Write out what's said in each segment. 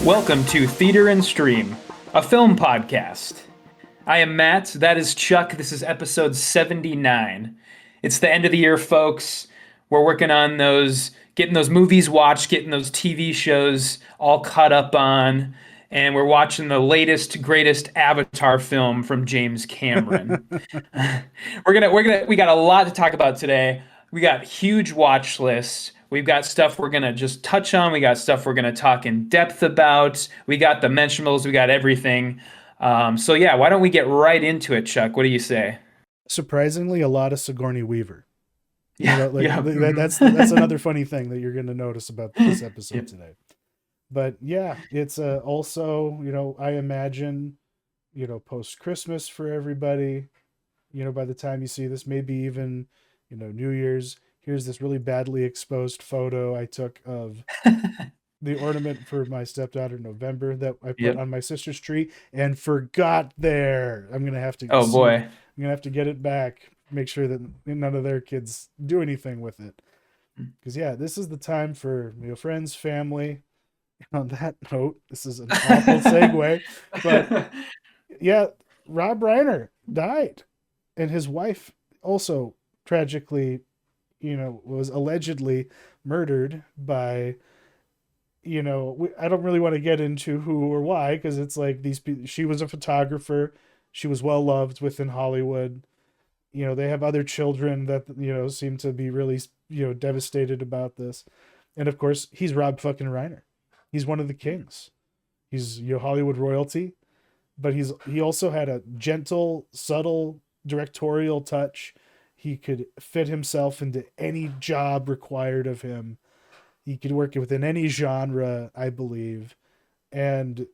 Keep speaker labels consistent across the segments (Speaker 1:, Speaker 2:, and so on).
Speaker 1: Welcome to Theater and Stream, a film podcast. I am Matt, that is Chuck, this is episode 79. It's the end of the year, folks. We're working on getting those movies watched, getting those TV shows all caught up on, and we're watching the latest, greatest Avatar film from James Cameron. We got a lot to talk about today. We got huge watch lists. We've got stuff we're gonna just touch on. We got stuff we're gonna talk in depth about. We got the Mentionables. We got everything. So yeah, why don't we get right into it, Chuck? What do you say?
Speaker 2: Surprisingly, a lot of Sigourney Weaver.
Speaker 1: Yeah, yeah,
Speaker 2: That's another funny thing that you're going to notice about this
Speaker 1: yeah,
Speaker 2: episode today. But yeah, it's also, I imagine, post Christmas for everybody. By the time you see this, maybe even, New Year's. Here's this really badly exposed photo I took of the ornament for my stepdaughter in November that I put
Speaker 1: yep.
Speaker 2: on my sister's tree and forgot there. I'm gonna have to
Speaker 1: Oh
Speaker 2: see.
Speaker 1: boy.
Speaker 2: I'm gonna have to get it back. Make sure that none of their kids do anything with it. Because yeah, this is the time for friends, family. On that note, this is an awful segue, but yeah, Rob Reiner died, and his wife also tragically, was allegedly murdered by I don't really want to get into who or why because it's like she was a photographer, she was well loved within Hollywood. They have other children that seem to be really devastated about this, and of course he's Rob fucking Reiner. He's one of the kings. He's Hollywood royalty, but he also had a gentle, subtle directorial touch. He could fit himself into any job required of him. He could work within any genre, I believe. And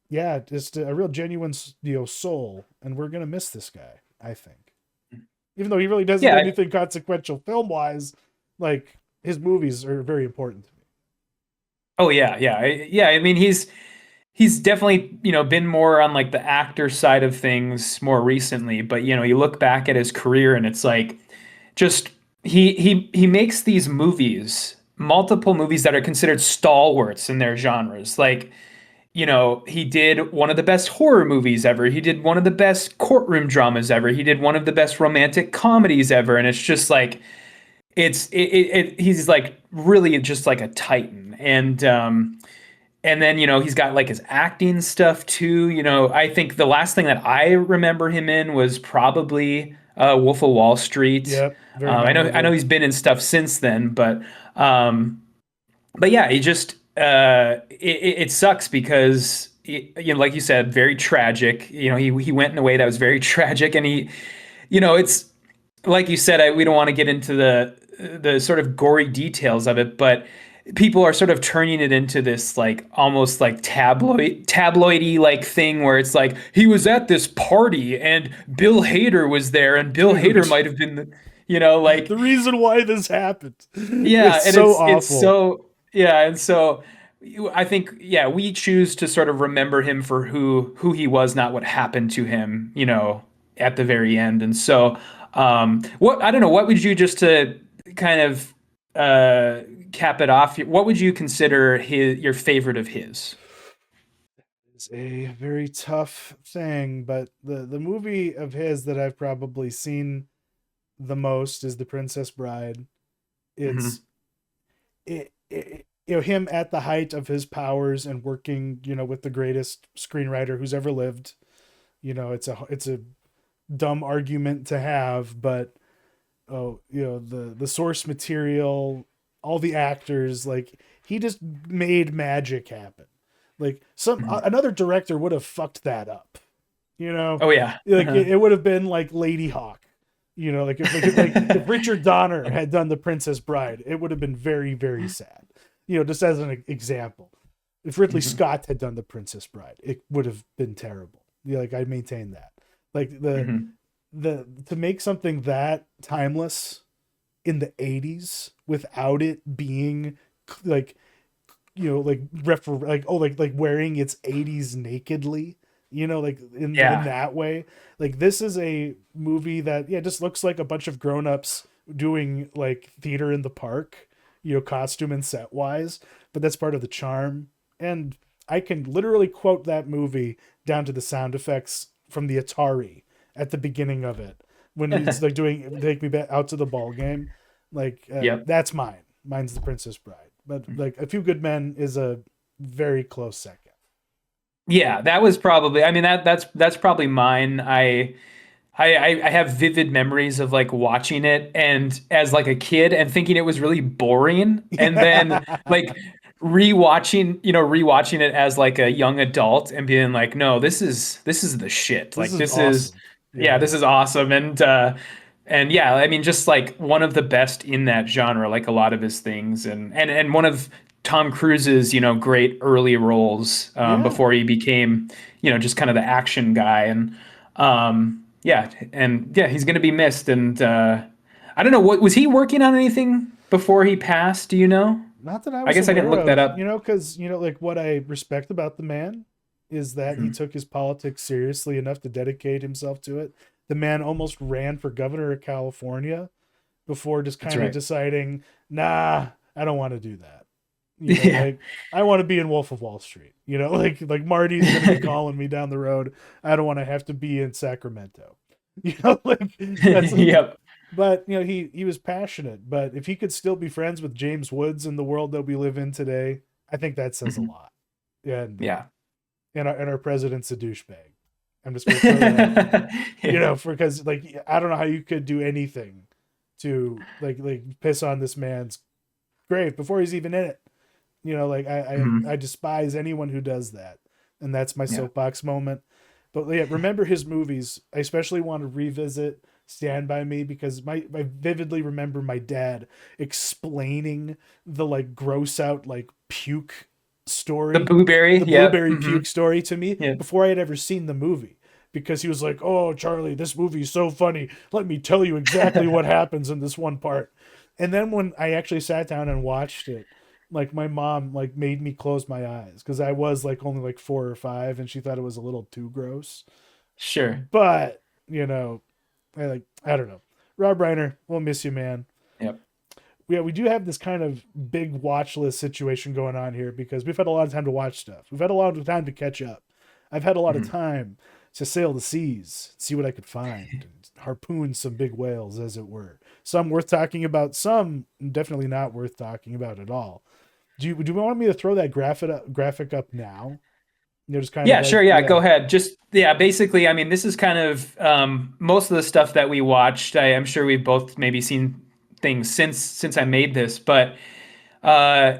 Speaker 2: yeah, just a real genuine, soul. And we're going to miss this guy, I think. Even though he really doesn't do
Speaker 1: Yeah.
Speaker 2: anything consequential film-wise, like his movies are very important to me.
Speaker 1: Oh yeah, yeah, yeah. I mean, he's definitely been more on like the actor side of things more recently. But you look back at his career and it's like just he makes these movies, multiple movies that are considered stalwarts in their genres. Like he did one of the best horror movies ever. He did one of the best courtroom dramas ever. He did one of the best romantic comedies ever. And it's just like he's like really just like a titan. And then he's got like his acting stuff too. I think the last thing that I remember him in was probably Wolf of Wall Street.
Speaker 2: Yep, very
Speaker 1: I know
Speaker 2: memorable.
Speaker 1: he's been in stuff since then, but yeah, he just it sucks because like you said, very tragic. He went in a way that was very tragic, and it's like you said, we don't want to get into the sort of gory details of it, but people are sort of turning it into this like almost like tabloidy like thing where it's like he was at this party and Bill Hader was there and Bill Hader
Speaker 2: Dude,
Speaker 1: might have been like
Speaker 2: the reason why this happened.
Speaker 1: yeah,
Speaker 2: It's
Speaker 1: and
Speaker 2: so
Speaker 1: it's
Speaker 2: awful.
Speaker 1: so yeah, and so I think yeah, we choose to sort of remember him for who he was, not what happened to him, at the very end. And so what I don't know, what would you just to kind of cap it off, what would you consider your favorite of his?
Speaker 2: It's a very tough thing, but the movie of his that I've probably seen the most is The Princess Bride.
Speaker 1: Hmm.
Speaker 2: It's him at the height of his powers and working with the greatest screenwriter who's ever lived. It's a dumb argument to have, but the source material, all the actors, like he just made magic happen. Like
Speaker 1: Hmm.
Speaker 2: another director would have fucked that up.
Speaker 1: Oh yeah.
Speaker 2: Like it would have been like Lady Hawk. If Richard Donner had done The Princess Bride, it would have been very, very sad. Just as an example, if Ridley
Speaker 1: Hmm.
Speaker 2: Scott had done The Princess Bride, it would have been terrible. Like I maintain that. Like
Speaker 1: Hmm.
Speaker 2: the to make something that timeless in the 80s without it being like like wearing its 80s nakedly, like in
Speaker 1: Yeah.
Speaker 2: that way. Like this is a movie that just looks like a bunch of grown-ups doing like theater in the park, costume and set wise, but that's part of the charm. And I can literally quote that movie down to the sound effects from the Atari at the beginning of it when he's like doing "Take Me Back Out to the Ball Game." Like
Speaker 1: Yep.
Speaker 2: that's mine. Mine's The Princess Bride, but like A Few Good Men is a very close second.
Speaker 1: Yeah, that was probably, I mean, that's probably mine. I have vivid memories of like watching it and as like a kid and thinking it was really boring, and then
Speaker 2: Yeah,
Speaker 1: like rewatching it as like a young adult and being like, no, this is the shit.
Speaker 2: this
Speaker 1: Like
Speaker 2: is
Speaker 1: this is,
Speaker 2: awesome.
Speaker 1: yeah,
Speaker 2: Yeah,
Speaker 1: this is awesome. And yeah, I mean, just like one of the best in that genre, like a lot of his things, and one of Tom Cruise's, great early roles,
Speaker 2: yeah.
Speaker 1: before he became, just kind of the action guy. Yeah, and yeah, he's gonna be missed. And I don't know, what was he working on anything before he passed? Do you know?
Speaker 2: Not that I
Speaker 1: I
Speaker 2: was
Speaker 1: guess I didn't
Speaker 2: aware
Speaker 1: look that
Speaker 2: of,
Speaker 1: up.
Speaker 2: because like what I respect about the man is that he
Speaker 1: Mhm.
Speaker 2: took his politics seriously enough to dedicate himself to it. The man almost ran for governor of California before just
Speaker 1: That's
Speaker 2: kind of
Speaker 1: right.
Speaker 2: deciding, nah, I don't want to do that.
Speaker 1: Yeah.
Speaker 2: Like I want to be in Wolf of Wall Street. Like Marty's gonna be calling me down the road. I don't want to have to be in Sacramento. Like that's.
Speaker 1: Yep.
Speaker 2: But he was passionate. But if he could still be friends with James Woods in the world that we live in today, I think that says a
Speaker 1: Mhm.
Speaker 2: lot. And
Speaker 1: Yeah.
Speaker 2: our president's a douchebag. I'm just gonna throw that out there.
Speaker 1: Yeah.
Speaker 2: Because like I don't know how you could do anything to like piss on this man's grave before he's even in it. Like I
Speaker 1: Mhm.
Speaker 2: despise anyone who does that, and that's my
Speaker 1: Yeah.
Speaker 2: soapbox moment. But yeah, remember his movies. I especially want to revisit Stand by Me because I vividly remember my dad explaining the like gross out like puke
Speaker 1: The
Speaker 2: story,
Speaker 1: blueberry.
Speaker 2: the
Speaker 1: Yeah.
Speaker 2: blueberry puke story to me
Speaker 1: Yeah.
Speaker 2: before I had ever seen the movie. Because he was like, "Oh, Charlie, this movie is so funny. Let me tell you exactly what happens in this one part." And then when I actually sat down and watched it, like my mom like made me close my eyes because I was like only like 4 or 5 and she thought it was a little too gross.
Speaker 1: Sure.
Speaker 2: But I don't know. Rob Reiner, we'll miss you, man.
Speaker 1: Yep.
Speaker 2: Yeah, we do have this kind of big watch list situation going on here because we've had a lot of time to watch stuff. We've had a lot of time to catch up. I've had a lot of
Speaker 1: Mhm.
Speaker 2: time to sail the seas, see what I could find, and harpoon some big whales, as it were. Some worth talking about, some definitely not worth talking about at all. Do you want me to throw that graphic up now? Just kind of
Speaker 1: Yeah,
Speaker 2: like,
Speaker 1: sure. Yeah, go
Speaker 2: yeah,
Speaker 1: ahead. Just, yeah, basically, I mean, this is kind of most of the stuff that we watched. I'm sure we've both maybe seen things since I made this, but uh,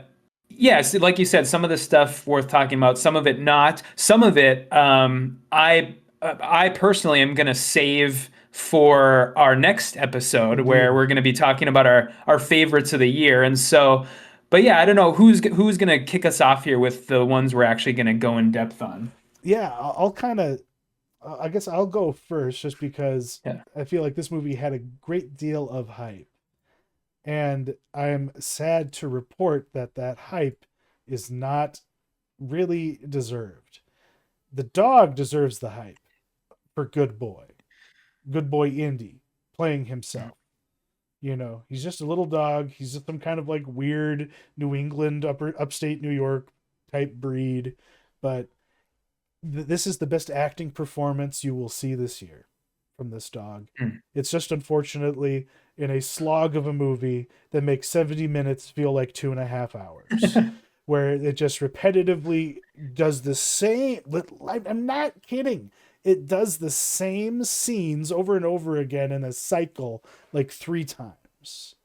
Speaker 1: yes, like you said, some of the stuff worth talking about, some of it not. Some of it, I personally am gonna save for our next episode where
Speaker 2: indeed.
Speaker 1: we're gonna be talking about our favorites of the year. And so, but yeah, I don't know who's gonna kick us off here with the ones we're actually gonna go in depth on.
Speaker 2: Yeah, I'll kind of, I guess I'll go first just because
Speaker 1: Yeah.
Speaker 2: I feel like this movie had a great deal of hype. And I'm sad to report that that hype is not really deserved. The dog deserves the hype for Good Boy. Good Boy Indy playing himself. He's just a little dog. He's just some kind of like weird New England, upstate New York type breed. But this is the best acting performance you will see this year from this dog.
Speaker 1: Mm.
Speaker 2: It's just unfortunately in a slog of a movie that makes 70 minutes feel like 2.5 hours, where it just repetitively does the same. I'm not kidding. It does the same scenes over and over again in a cycle like 3 times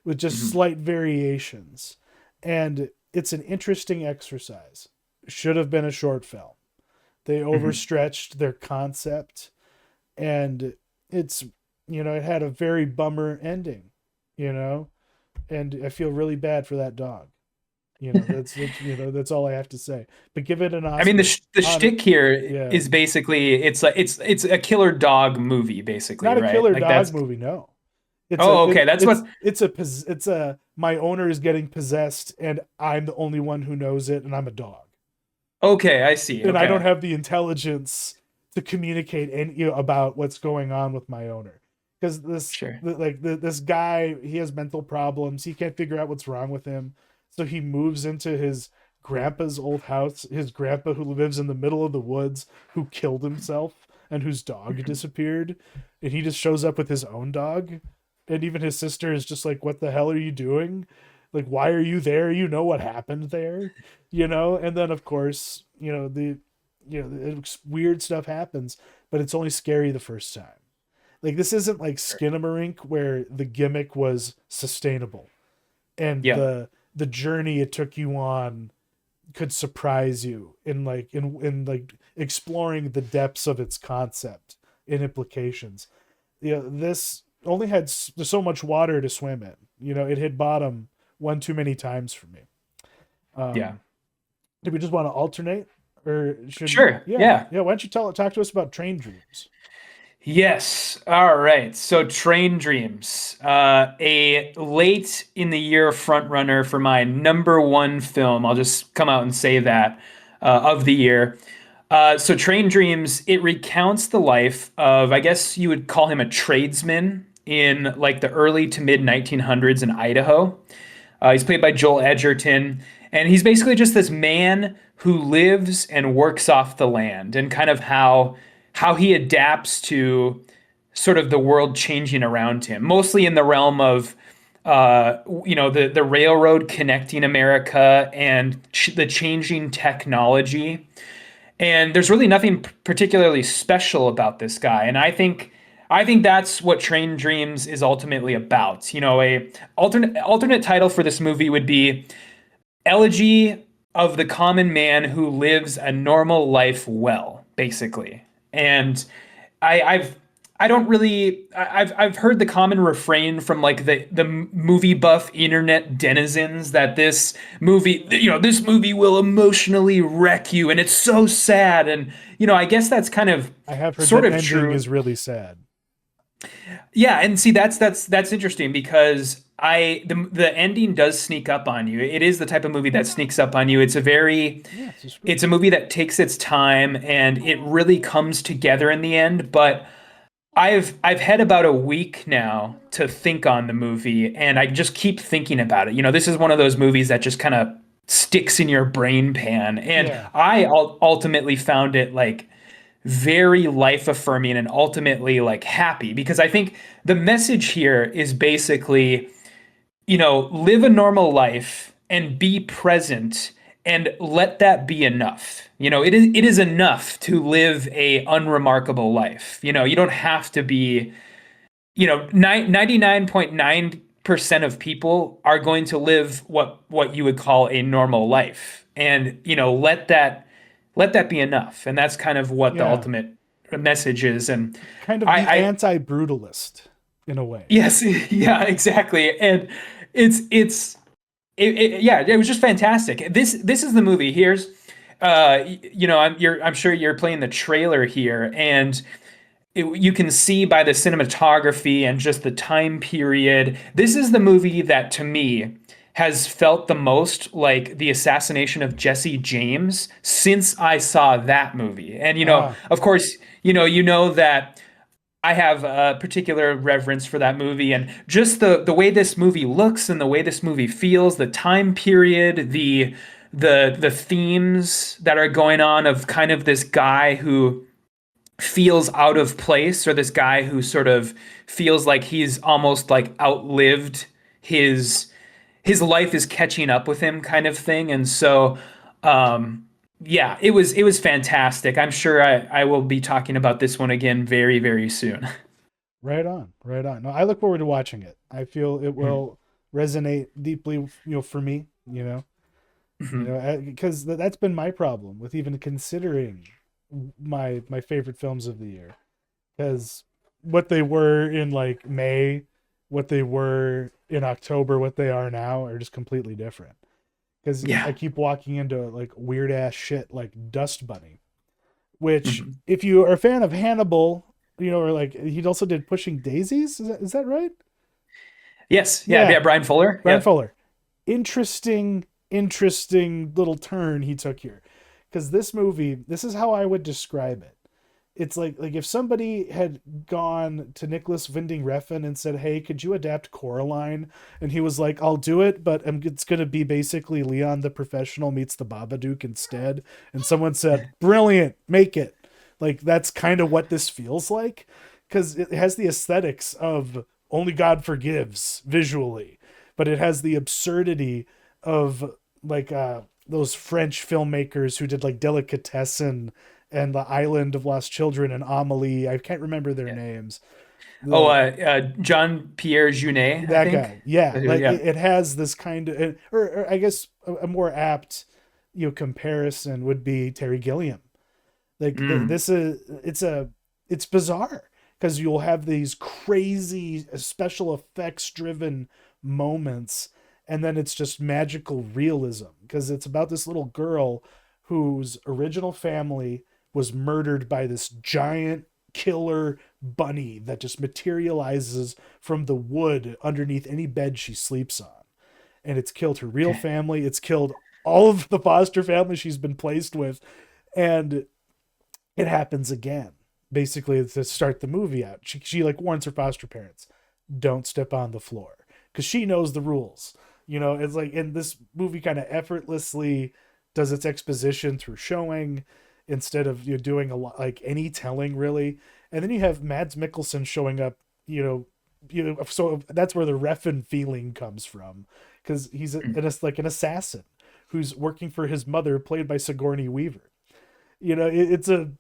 Speaker 2: with just
Speaker 1: Mhm.
Speaker 2: slight variations. And it's an interesting exercise. Should have been a short film. They
Speaker 1: Mhm.
Speaker 2: overstretched their concept, and it's it had a very bummer ending, you know, and I feel really bad for that dog. That's all I have to say. But give it an
Speaker 1: I mean, the
Speaker 2: Oscar.
Speaker 1: the
Speaker 2: On
Speaker 1: shtick here
Speaker 2: Yeah,
Speaker 1: is basically it's a killer dog movie, basically,
Speaker 2: not a
Speaker 1: right?
Speaker 2: killer
Speaker 1: Like
Speaker 2: dog
Speaker 1: that's
Speaker 2: movie. No, it's a
Speaker 1: oh,
Speaker 2: it,
Speaker 1: okay. That's what
Speaker 2: it's a my owner is getting possessed, and I'm the only one who knows it, and I'm a dog.
Speaker 1: okay, I see.
Speaker 2: And I don't
Speaker 1: Okay.
Speaker 2: have the intelligence to communicate about what's going on with my owner because
Speaker 1: Sure.
Speaker 2: this guy, he has mental problems. He can't figure out what's wrong with him, so he moves into his grandpa's old house, his grandpa who lives in the middle of the woods, who killed himself and whose dog disappeared, and he just shows up with his own dog, and even his sister is just like, what the hell are you doing, like, why are you there, you know what happened there, and then of course, weird stuff happens, but it's only scary the first time. Like, this isn't like Skinamarink where the gimmick was sustainable and
Speaker 1: Yeah.
Speaker 2: the journey it took you on could surprise you in like exploring the depths of its concept and implications. This only had so much water to swim in. It hit bottom one too many times for me.
Speaker 1: Yeah.
Speaker 2: Um, do we just want to alternate, or should
Speaker 1: Sure.
Speaker 2: yeah,
Speaker 1: Yeah.
Speaker 2: yeah? Why don't you talk to us about Train Dreams?
Speaker 1: Yes. All right. So Train Dreams, a late in the year front runner for my number one film. I'll just come out and say that of the year. So Train Dreams, it recounts the life of, I guess you would call him a tradesman in like the early to mid 1900s in Idaho. He's played by Joel Edgerton, and he's basically just this man who lives and works off the land, and kind of how he adapts to sort of the world changing around him, mostly in the realm of the railroad connecting America and the changing technology. And there's really nothing particularly special about this guy, and I think that's what Train Dreams is ultimately about. A alternate title for this movie would be Elegy of the Common Man Who Lives a Normal Life Well, basically. And I've I don't really I've heard the common refrain from like the movie buff internet denizens that this movie will emotionally wreck you and it's so sad, and I guess that's kind of
Speaker 2: I have heard
Speaker 1: sort
Speaker 2: that
Speaker 1: of
Speaker 2: ending
Speaker 1: true.
Speaker 2: is really sad.
Speaker 1: Yeah, and see that's interesting because the ending does sneak up on you. It is the type of movie that sneaks up on you.
Speaker 2: Yeah, it's just
Speaker 1: It's a movie that takes its time and it really comes together in the end, but I've had about a week now to think on the movie and I just keep thinking about it. This is one of those movies that just kind of sticks in your brain pan, and
Speaker 2: yeah.
Speaker 1: I ultimately found it like very life affirming and ultimately like happy, because I think the message here is basically, live a normal life and be present and let that be enough. It is enough to live a unremarkable life. You don't have to be, 99.9% of people are going to live what you would call a normal life. And, let that be enough. And that's kind of what the
Speaker 2: Yeah,
Speaker 1: ultimate message is. And
Speaker 2: kind of the
Speaker 1: I
Speaker 2: anti-brutalist in a way.
Speaker 1: yes, yeah, exactly. And yeah, it was just fantastic. This is the movie. Here's I'm sure you're playing the trailer here, and you can see by the cinematography and just the time period. This is the movie that to me has felt the most like the assassination of Jesse James since I saw that movie. And
Speaker 2: Ah,
Speaker 1: of course, you know that I have a particular reverence for that movie, and just the way this movie looks and the way this movie feels, the time period, the themes that are going on of kind of this guy who feels out of place, or this guy who sort of feels like he's almost like outlived his his life is catching up with him, kind of thing. And so yeah, it was fantastic. I'm sure I will be talking about this one again very, very soon.
Speaker 2: right on, right on. No, I look forward to watching it. I feel it will resonate deeply, for me. Because that's been my problem with even considering my favorite films of the year, because what they were in like May, what they were in October, what they are now are just completely different. Because I
Speaker 1: Yeah.
Speaker 2: keep walking into like weird ass shit like Dust Bunny, which,
Speaker 1: Mhm.
Speaker 2: if you are a fan of Hannibal, or like he also did Pushing Daisies. Is that right?
Speaker 1: Yes. Yeah.
Speaker 2: Yeah,
Speaker 1: Yeah. Brian Fuller.
Speaker 2: Brian
Speaker 1: Yep.
Speaker 2: Fuller. Interesting little turn he took here. Because this movie, this is how I would describe it. it's like if somebody had gone to Nicholas Winding Refn and said, "Hey, could you adapt Coraline?" and he was like, "I'll do it, but it's going to be basically Leon the Professional meets the Babadook instead." And someone said, "Brilliant, make it." Like that's kind of what this feels like, because it has the aesthetics of Only God Forgives visually, but it has the absurdity of like those French filmmakers who did like Delicatessen and The Island of Lost Children and Amelie. I can't remember their
Speaker 1: Yeah.
Speaker 2: names.
Speaker 1: Oh,
Speaker 2: The
Speaker 1: John Pierre Junet, I
Speaker 2: that
Speaker 1: think.
Speaker 2: guy, yeah, like
Speaker 1: Yeah.
Speaker 2: it has this kind of, or I guess a more apt, comparison would be Terry Gilliam. Like
Speaker 1: Mm.
Speaker 2: this is it's bizarre because you'll have these crazy special effects driven moments, and then it's just magical realism because it's about this little girl whose original family was murdered by this giant killer bunny that just materializes from the wood underneath any bed she sleeps on, and it's killed her real
Speaker 1: Okay.
Speaker 2: family, it's killed all of the foster family she's been placed with, and it happens again. Basically, to start the movie out, she like warns her foster parents, "Don't step on the floor," because she knows the rules. It's like in this movie, kind of effortlessly does its exposition through showing instead of doing a lot like any telling really. And then you have Mads Mikkelsen showing up. So that's where the Refn feeling comes from, because he's like an assassin who's working for his mother, played by Sigourney Weaver. It's a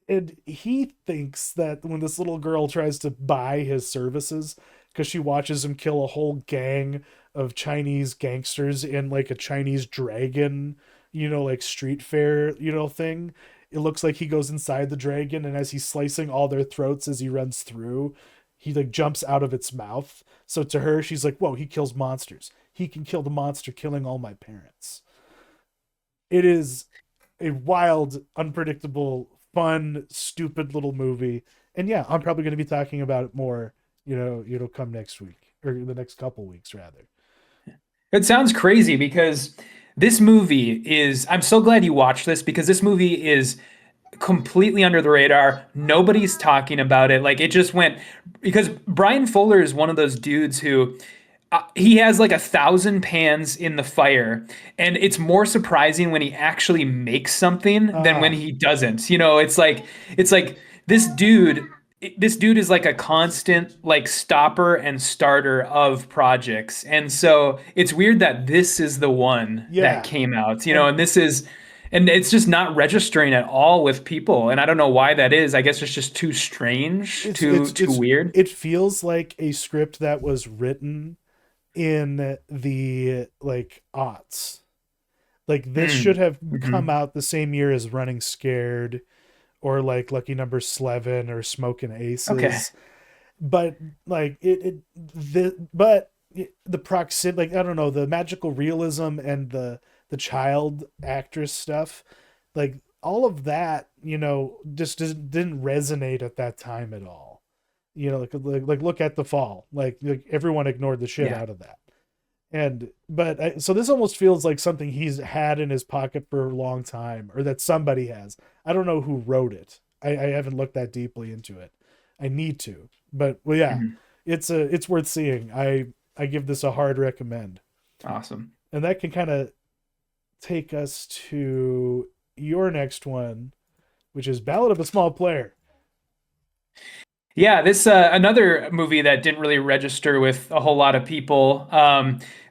Speaker 2: and he thinks that when this little girl tries to buy his services because she watches him kill a whole gang of Chinese gangsters in like a Chinese dragon, like street fair, thing. It looks like he goes inside the dragon, and as he's slicing all their throats as he runs through, he like jumps out of its mouth. So to her, she's like, "Whoa, he kills monsters. He can kill the monster killing all my parents." It is a wild, unpredictable, fun, stupid little movie. And yeah, I'm probably going to be talking about it more, come next week or the next couple weeks rather.
Speaker 1: It sounds crazy because this movie is, I'm so glad you watched this because this movie is completely under the radar. Nobody's talking about it. Like it just went because Brian Fuller is one of those dudes who he has like 1,000 pans in the fire, and it's more surprising when he actually makes something than when
Speaker 2: Ah,
Speaker 1: he doesn't. It's like this dude is like a constant like stopper and starter of projects. And so it's weird that this is the one that
Speaker 2: yeah.
Speaker 1: came out,
Speaker 2: And
Speaker 1: and it's just not registering at all with people. And I don't know why that is. I guess it's just too strange,
Speaker 2: it's
Speaker 1: too
Speaker 2: it's
Speaker 1: too
Speaker 2: it's
Speaker 1: weird.
Speaker 2: it feels like a script that was written in the like aughts. Like this should
Speaker 1: Mm.
Speaker 2: have come
Speaker 1: Hmm.
Speaker 2: out the same year as Running Scared or like Lucky Number 11 or Smoking
Speaker 1: Okay.
Speaker 2: Aces. But like the proximity, like I don't know, the magical realism and the child actress stuff, like all of that, just didn't resonate at that time at all. Like look at The Fall, like everyone ignored the shit
Speaker 1: Yeah.
Speaker 2: out of that. And but so this almost feels like something he's had in his pocket for a long time, or that somebody has. I don't know who wrote it. I haven't looked that deeply into it. I need to, but well, yeah,
Speaker 1: Mhm.
Speaker 2: it's worth seeing. I give this a hard recommend,
Speaker 1: Awesome.
Speaker 2: and that can kind of take us to your next one, which is Ballad of a Small Player.
Speaker 1: Yeah, this another movie that didn't really register with a whole lot of people.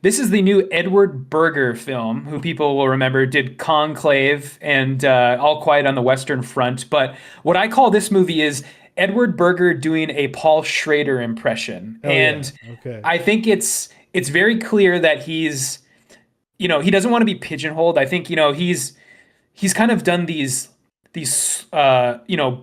Speaker 1: This is the new Edward Berger film, who people will remember did Conclave and All Quiet on the Western Front. But what I call this movie is Edward Berger doing a Paul Schrader impression,
Speaker 2: Oh yeah,
Speaker 1: and
Speaker 2: okay.
Speaker 1: I think it's very clear that he doesn't want to be pigeonholed. I think he's kind of done these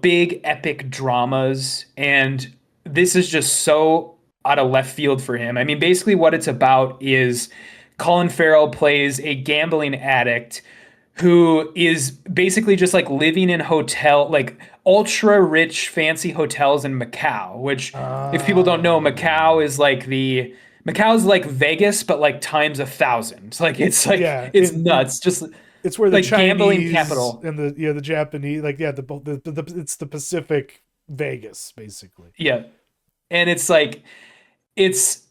Speaker 1: big epic dramas, and this is just so out of left field for him. I mean, basically what it's about is Colin Farrell plays a gambling addict who is basically just like living in hotel, like ultra rich fancy hotels in Macau, which if people don't know, Macau's like Vegas, but like times 1,000. Like it's
Speaker 2: Yeah,
Speaker 1: it's
Speaker 2: in
Speaker 1: nuts. Just
Speaker 2: It's where the
Speaker 1: like gambling
Speaker 2: Chinese
Speaker 1: capital.
Speaker 2: and the Japanese, like, yeah, it's the Pacific Vegas, basically.
Speaker 1: Yeah. And it's like it's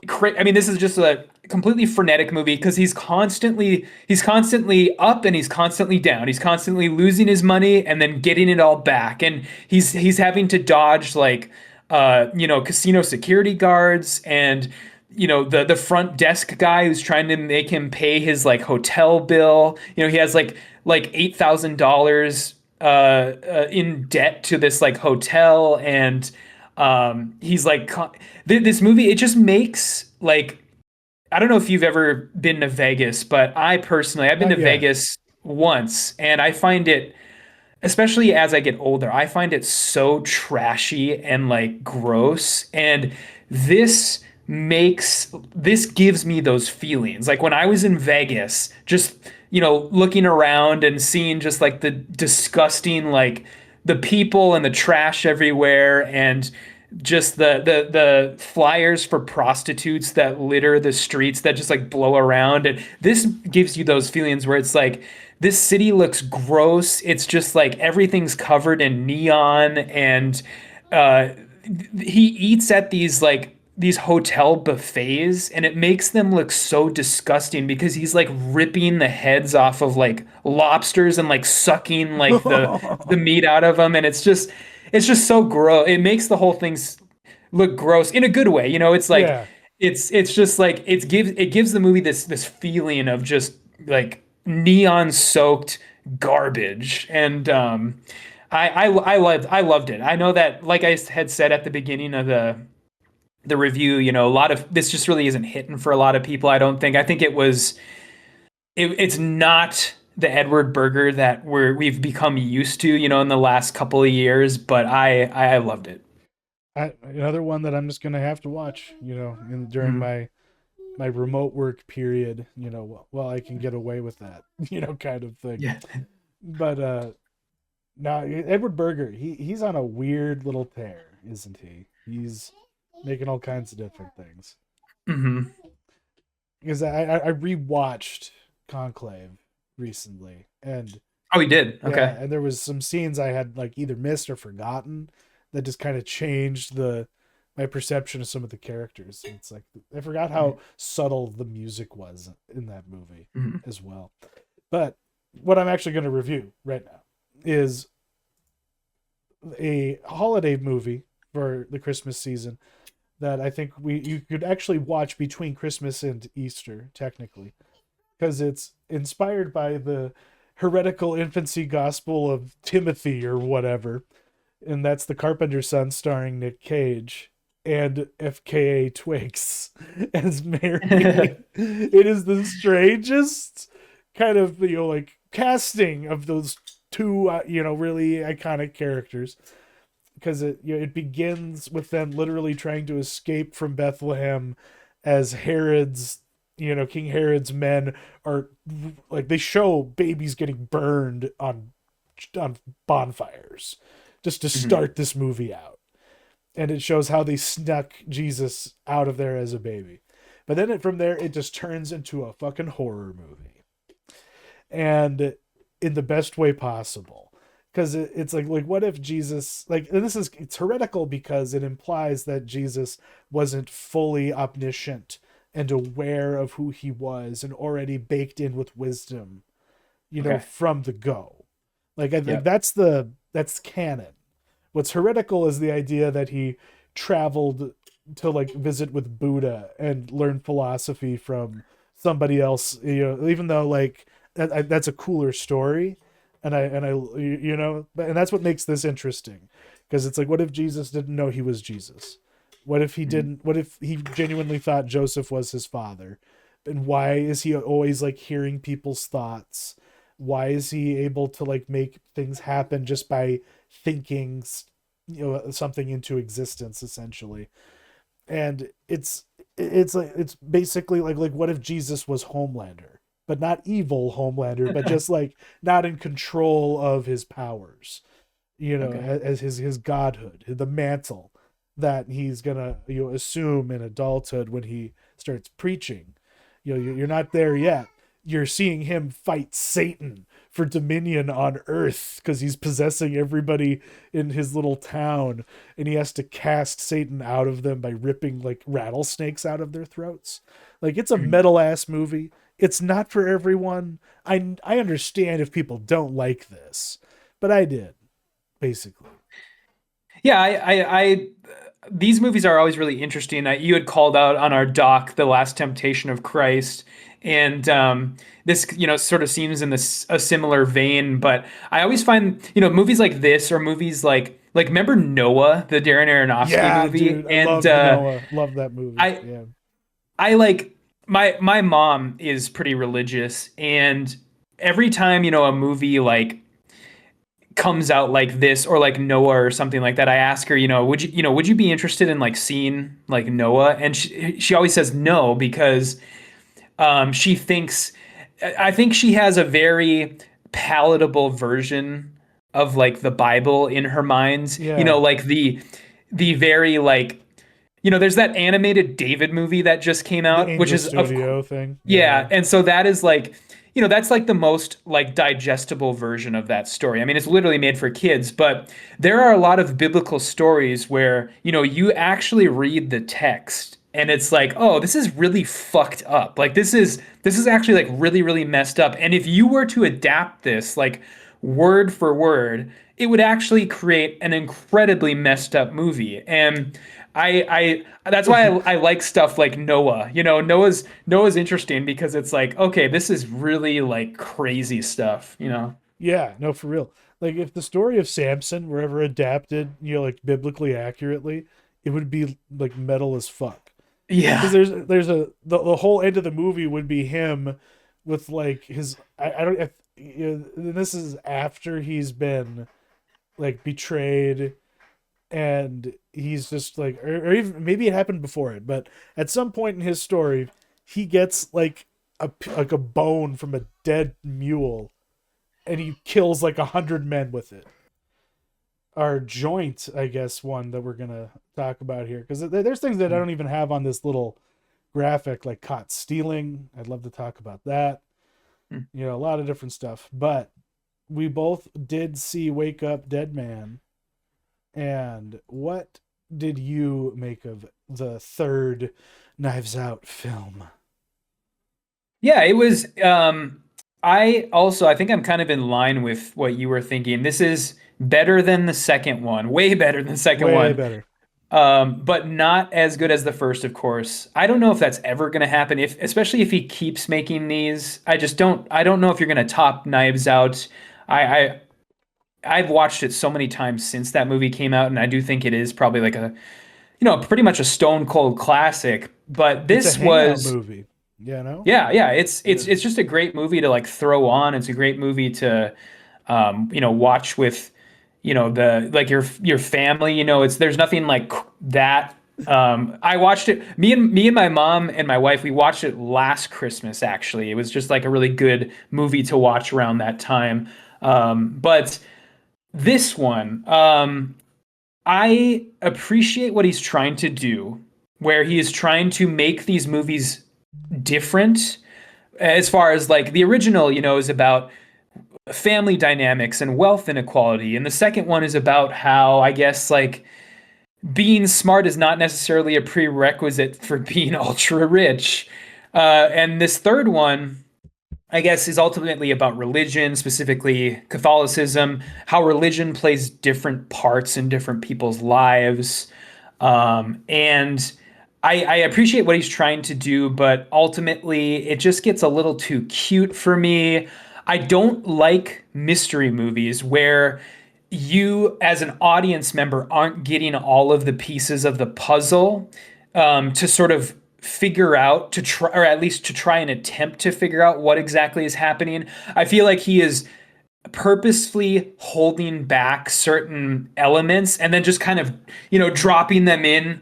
Speaker 1: I mean, this is just a completely frenetic movie because he's constantly up and he's constantly down. He's constantly losing his money and then getting it all back, and he's having to dodge like casino security guards and the front desk guy who's trying to make him pay his like hotel bill. He has like $8,000 in debt to this like hotel, and he's like this movie, it just makes like, I don't know if you've ever been to Vegas, but I've been
Speaker 2: Not
Speaker 1: to
Speaker 2: yet.
Speaker 1: Vegas once, and I find it, especially as I get older, I find it so trashy and like gross. And this this gives me those feelings. Like when I was in Vegas, just, looking around and seeing just like the disgusting, like the people and the trash everywhere, and just the flyers for prostitutes that litter the streets that just like blow around. And this gives you those feelings where it's like this city looks gross. It's just like everything's covered in neon, and uh he eats at these hotel buffets, and it makes them look so disgusting because he's like ripping the heads off of like lobsters and like sucking like the meat out of them, and it's just so gross. It makes the whole thing look gross in a good way. It's like
Speaker 2: Yeah.
Speaker 1: it's just like it gives the movie this feeling of just like neon soaked garbage. And I loved it. I know that, like I had said at the beginning of the review, a lot of this just really isn't hitting for a lot of people. I think it's not the Edward Berger that we've become used to, in the last couple of years, but I loved it.
Speaker 2: Another one that I'm just gonna have to watch, during
Speaker 1: Mhm.
Speaker 2: my remote work period, while I can get away with that, kind of thing.
Speaker 1: Yeah.
Speaker 2: But now Edward Berger, he's on a weird little tear, isn't he? He's making all kinds of different things.
Speaker 1: Hmm.
Speaker 2: Because I rewatched Conclave recently, and
Speaker 1: Oh, he did.
Speaker 2: yeah,
Speaker 1: Okay.
Speaker 2: and there was some scenes I had like either missed or forgotten that just kind of changed the my perception of some of the characters. And it's like I forgot how subtle the music was in that movie
Speaker 1: Mhm.
Speaker 2: as well. But what I'm actually going to review right now is a holiday movie for the Christmas season that I think you could actually watch between Christmas and Easter, technically, because it's inspired by the heretical infancy gospel of Timothy or whatever, and that's the Carpenter son starring Nick Cage and FKA Twigs as Mary. It is the strangest kind of like casting of those two really iconic characters, because it begins with them literally trying to escape from Bethlehem as Herod's King Herod's men are like, they show babies getting burned on bonfires just to
Speaker 1: Mhm.
Speaker 2: start this movie out, and it shows how they snuck Jesus out of there as a baby. But then from there it just turns into a fucking horror movie, and in the best way possible, because it's like what if Jesus, like, and it's heretical because it implies that Jesus wasn't fully omniscient and aware of who he was and already baked in with wisdom,
Speaker 1: Okay.
Speaker 2: from the go. Like I think
Speaker 1: Yeah.
Speaker 2: that's canon. What's heretical is the idea that he traveled to like visit with Buddha and learn philosophy from somebody else. Even though like that's a cooler story, and I and that's what makes this interesting, because it's like, what if Jesus didn't know he was Jesus? What if he
Speaker 1: Mhm.
Speaker 2: didn't? What if he genuinely thought Joseph was his father? And why is he always like hearing people's thoughts? Why is he able to like make things happen just by thinking something into existence, essentially? And it's like, it's basically like what if Jesus was Homelander, but not evil Homelander, but just like not in control of his powers,
Speaker 1: Okay.
Speaker 2: as his godhood, the mantle that he's gonna assume in adulthood when he starts preaching. You're not there yet. you're seeing him fight Satan for dominion on earth because he's possessing everybody in his little town, and he has to cast Satan out of them by ripping like rattlesnakes out of their throats. Like, it's a metal ass movie. It's not for everyone. I understand if people don't like this, but I did, basically.
Speaker 1: Yeah, these movies are always really interesting. You had called out on our doc The Last Temptation of Christ, and this, sort of seems in a similar vein. But I always find, movies like this, or movies like remember Noah, the Darren Aronofsky
Speaker 2: Yeah,
Speaker 1: movie,
Speaker 2: dude, I
Speaker 1: and
Speaker 2: loved Noah. Love that movie.
Speaker 1: I
Speaker 2: Yeah.
Speaker 1: I like my mom is pretty religious, and every time, a movie like comes out like this, or like Noah or something like that, I ask her, would you be interested in like seeing like Noah? And she always says no, because she thinks, I think she has a very palatable version of like the Bible in her minds.
Speaker 2: Yeah.
Speaker 1: Like the very like, there's that animated David movie that just came
Speaker 2: The
Speaker 1: out, which
Speaker 2: Angel
Speaker 1: is of
Speaker 2: Studio thing. Yeah.
Speaker 1: yeah, and so that is like, that's like the most like digestible version of that story. I mean, it's literally made for kids, but there are a lot of biblical stories where, you actually read the text and it's like, oh, this is really fucked up. Like this is actually like really, really messed up. And if you were to adapt this like word for word, it would actually create an incredibly messed up movie. And that's why I like stuff like Noah. Noah's interesting because it's like, okay, this is really like crazy stuff.
Speaker 2: Yeah, no, for real. Like, if the story of Samson were ever adapted, like biblically accurately, it would be like metal as fuck. Because
Speaker 1: Yeah.
Speaker 2: the whole end of the movie would be him with like his I don't this is after he's been like betrayed, and he's just like, or even maybe it happened before it, but at some point in his story, he gets like a bone from a dead mule, and he kills like 100 men with it. Our joint, I guess, one that we're gonna talk about here, because there's things that I don't even have on this little graphic, like caught stealing. I'd love to talk about that. A lot of different stuff. But we both did see Wake Up Dead Man. And what did you make of the third Knives Out film?
Speaker 1: Yeah, it was I think I'm kind of in line with what you were thinking. This is better than the second one, way better than the second
Speaker 2: Way
Speaker 1: one.
Speaker 2: better.
Speaker 1: But not as good as the first, of course. I don't know if that's ever going to happen, if especially if he keeps making these. I don't know if you're going to top Knives Out. I I've watched it so many times since that movie came out, and I do think it is probably like pretty much a stone cold classic. But
Speaker 2: It's a
Speaker 1: this
Speaker 2: hangout
Speaker 1: was,
Speaker 2: movie. Yeah, no?
Speaker 1: yeah, yeah, it's
Speaker 2: Yeah.
Speaker 1: it's it's just a great movie to like throw on. It's a great movie to watch with, the like your family. It's there's nothing like that. I watched it. Me and my mom and my wife, we watched it last Christmas. Actually, it was just like a really good movie to watch around that time. But this one, I appreciate what he's trying to do, where he is trying to make these movies different. As far as like the original, is about family dynamics and wealth inequality, and the second one is about how, I guess, like being smart is not necessarily a prerequisite for being ultra rich. And this third one, I guess, is ultimately about religion, specifically Catholicism, how religion plays different parts in different people's lives. And I appreciate what he's trying to do, but ultimately it just gets a little too cute for me. I don't like mystery movies where you, as an audience member, aren't getting all of the pieces of the puzzle, to sort of figure out, to try, or at least to try and attempt to figure out what exactly is happening. I feel like he is purposefully holding back certain elements and then just kind of, dropping them in,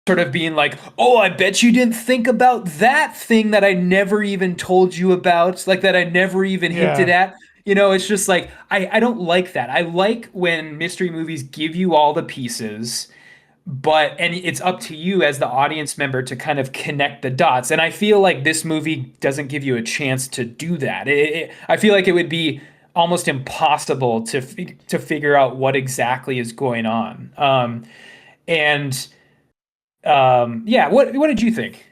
Speaker 1: sort of being like, oh, I bet you didn't think about that thing that I never even told you about, like that I never even hinted
Speaker 2: Yeah.
Speaker 1: at. It's just like, I don't like that. I like when mystery movies give you all the pieces, and it's up to you as the audience member to kind of connect the dots. And I feel like this movie doesn't give you a chance to do that. I feel like it would be almost impossible to figure out what exactly is going on. And yeah, what did you think?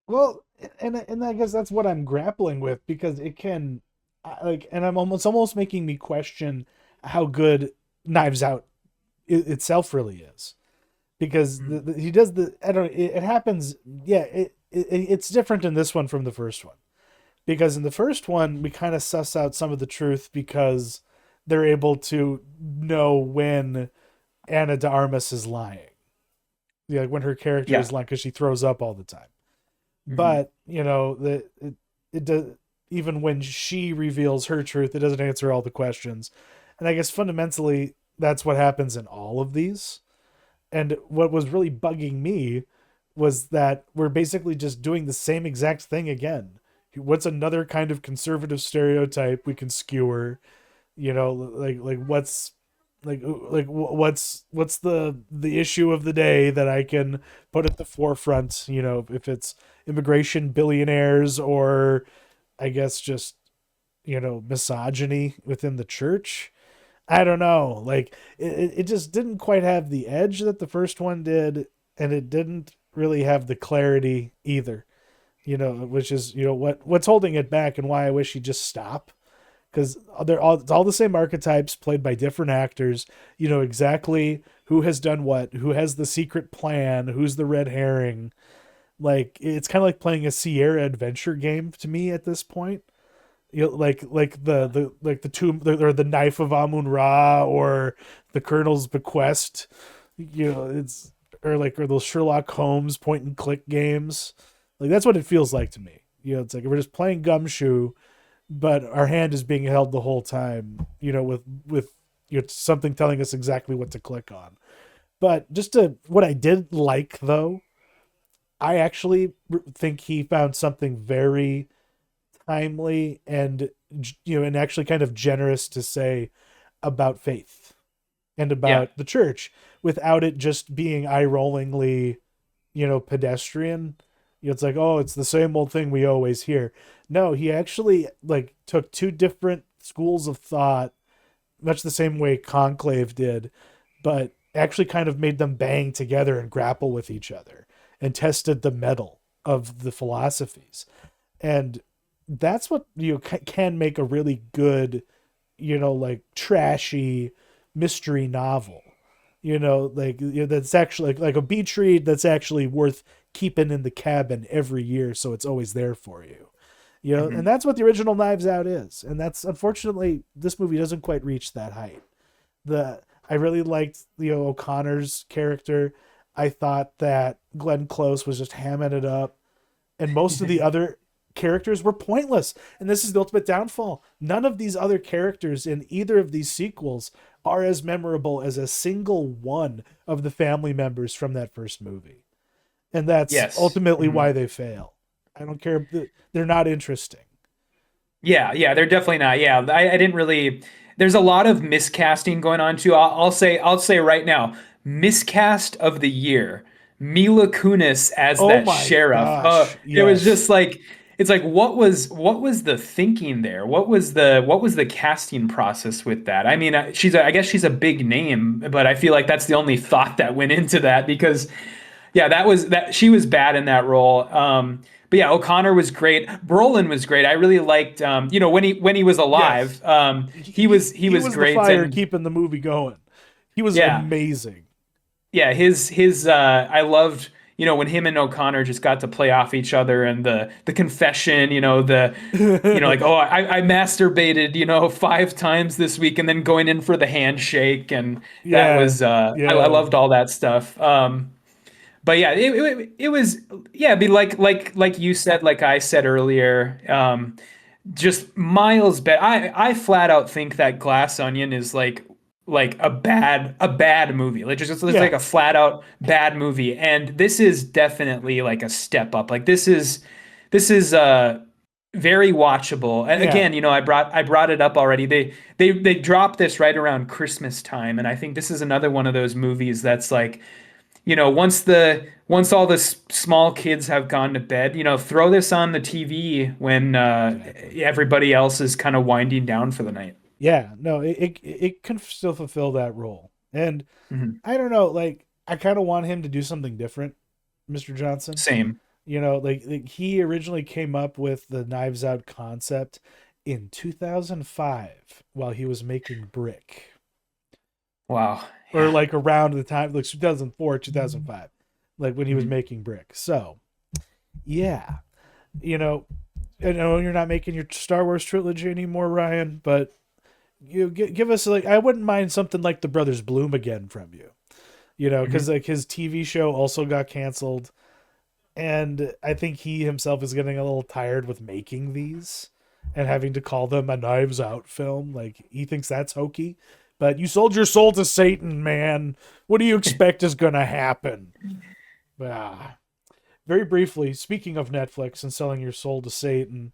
Speaker 2: Well, and I guess that's what I'm grappling with, because it can, like, and I'm almost making me question how good Knives Out itself really is, because he does the, I don't, it happens, yeah, it's different in this one from the first one, because in the first one we kind of suss out some of the truth because they're able to know when Anna de Armas is lying, yeah, like when her character
Speaker 1: Yeah.
Speaker 2: is lying because she throws up all the time.
Speaker 1: Hmm.
Speaker 2: But it does, even when she reveals her truth, it doesn't answer all the questions. And I guess fundamentally that's what happens in all of these. And what was really bugging me was that we're basically just doing the same exact thing again. What's another kind of conservative stereotype we can skewer? What's what's the issue of the day that I can put at the forefront? If it's immigration, billionaires, or I guess just misogyny within the church. I don't know. Like it just didn't quite have the edge that the first one did, and it didn't really have the clarity either. Which is what's holding it back, and why I wish he'd just stop, because it's all the same archetypes played by different actors. You know exactly who has done what, who has the secret plan, who's the red herring. Like it's kind of like playing a Sierra adventure game to me at this point. Like the tomb, or the knife of Amun Ra, or the Colonel's bequest. It's, or those Sherlock Holmes point and click games. Like that's what it feels like to me. It's like we're just playing gumshoe, but our hand is being held the whole time, with something telling us exactly what to click on. But just to what I did like, though, I actually think he found something very timely and and actually kind of generous to say about faith and
Speaker 1: Yeah.
Speaker 2: about the church, without it just being eye rollingly pedestrian. It's like, oh, it's the same old thing we always hear. No, he actually like took two different schools of thought, much the same way Conclave did, but actually kind of made them bang together and grapple with each other, and tested the metal of the philosophies. And that's what can make a really good, like trashy mystery novel. That's actually like a beach read that's actually worth keeping in the cabin every year, so it's always there for you. And
Speaker 1: Hmm.
Speaker 2: that's what the original Knives Out is. And that's, unfortunately, this movie doesn't quite reach that height. The I really liked Leo O'Connor's character. I thought that Glenn Close was just hamming it up, and most of the other characters were pointless. And this is the ultimate downfall. None of these other characters in either of these sequels are as memorable as a single one of the family members from that first movie. And that's
Speaker 1: Yes.
Speaker 2: ultimately
Speaker 1: Mhm.
Speaker 2: why they fail. I don't care. They're not interesting.
Speaker 1: Yeah, yeah, they're definitely not. Yeah, I didn't really. There's a lot of miscasting going on too. I'll say right now, miscast of the year, Mila Kunis as
Speaker 2: Oh
Speaker 1: that
Speaker 2: my
Speaker 1: sheriff.
Speaker 2: gosh.
Speaker 1: It was just
Speaker 2: Yes.
Speaker 1: like it's like what was the thinking there? What was the casting process with that? I mean, I guess she's a big name, but I feel like that's the only thought that went into that because yeah, that she was bad in that role. But yeah, O'Connor was great. Brolin was great. I really liked when he was
Speaker 2: Yes.
Speaker 1: alive. He
Speaker 2: He
Speaker 1: was
Speaker 2: was the
Speaker 1: great
Speaker 2: fire
Speaker 1: and
Speaker 2: keeping the movie going. He was
Speaker 1: yeah.
Speaker 2: amazing.
Speaker 1: Yeah, his I loved, when him and O'Connor just got to play off each other and the confession, like, oh, I masturbated, 5 times this week and then going in for the handshake and that
Speaker 2: Yeah.
Speaker 1: was I
Speaker 2: Yeah.
Speaker 1: loved all that stuff. But yeah, it was yeah, be like you said, like I said earlier, just miles better. I flat out think that Glass Onion is like a bad movie. Like just
Speaker 2: Yeah.
Speaker 1: like a flat out bad movie. And this is definitely like a step up. Like this is very watchable. And
Speaker 2: Yeah.
Speaker 1: again, I brought it up already. They dropped this right around Christmas time, and I think this is another one of those movies that's like once all the small kids have gone to bed, throw this on the TV when everybody else is kind of winding down for the night.
Speaker 2: Yeah, no, it can still fulfill that role. And
Speaker 1: Mhm.
Speaker 2: I don't know, like I kind of want him to do something different, Mr. Johnson.
Speaker 1: Same.
Speaker 2: Like he originally came up with the Knives Out concept in 2005 while he was making Brick,
Speaker 1: Wow.
Speaker 2: or
Speaker 1: Yeah.
Speaker 2: like around the time like 2004, 2005, like when he was
Speaker 1: Mhm.
Speaker 2: making Brick. So, yeah, you know, I know you're not making your Star Wars trilogy anymore, Ryan, but give us like I wouldn't mind something like the Brothers Bloom again from you. Because
Speaker 1: Mhm.
Speaker 2: like his TV show also got canceled, and I think he himself is getting a little tired with making these and having to call them a Knives Out film. Like he thinks that's hokey. But you sold your soul to Satan, man. What do you expect is gonna happen? Ah. Very briefly, speaking of Netflix and selling your soul to Satan,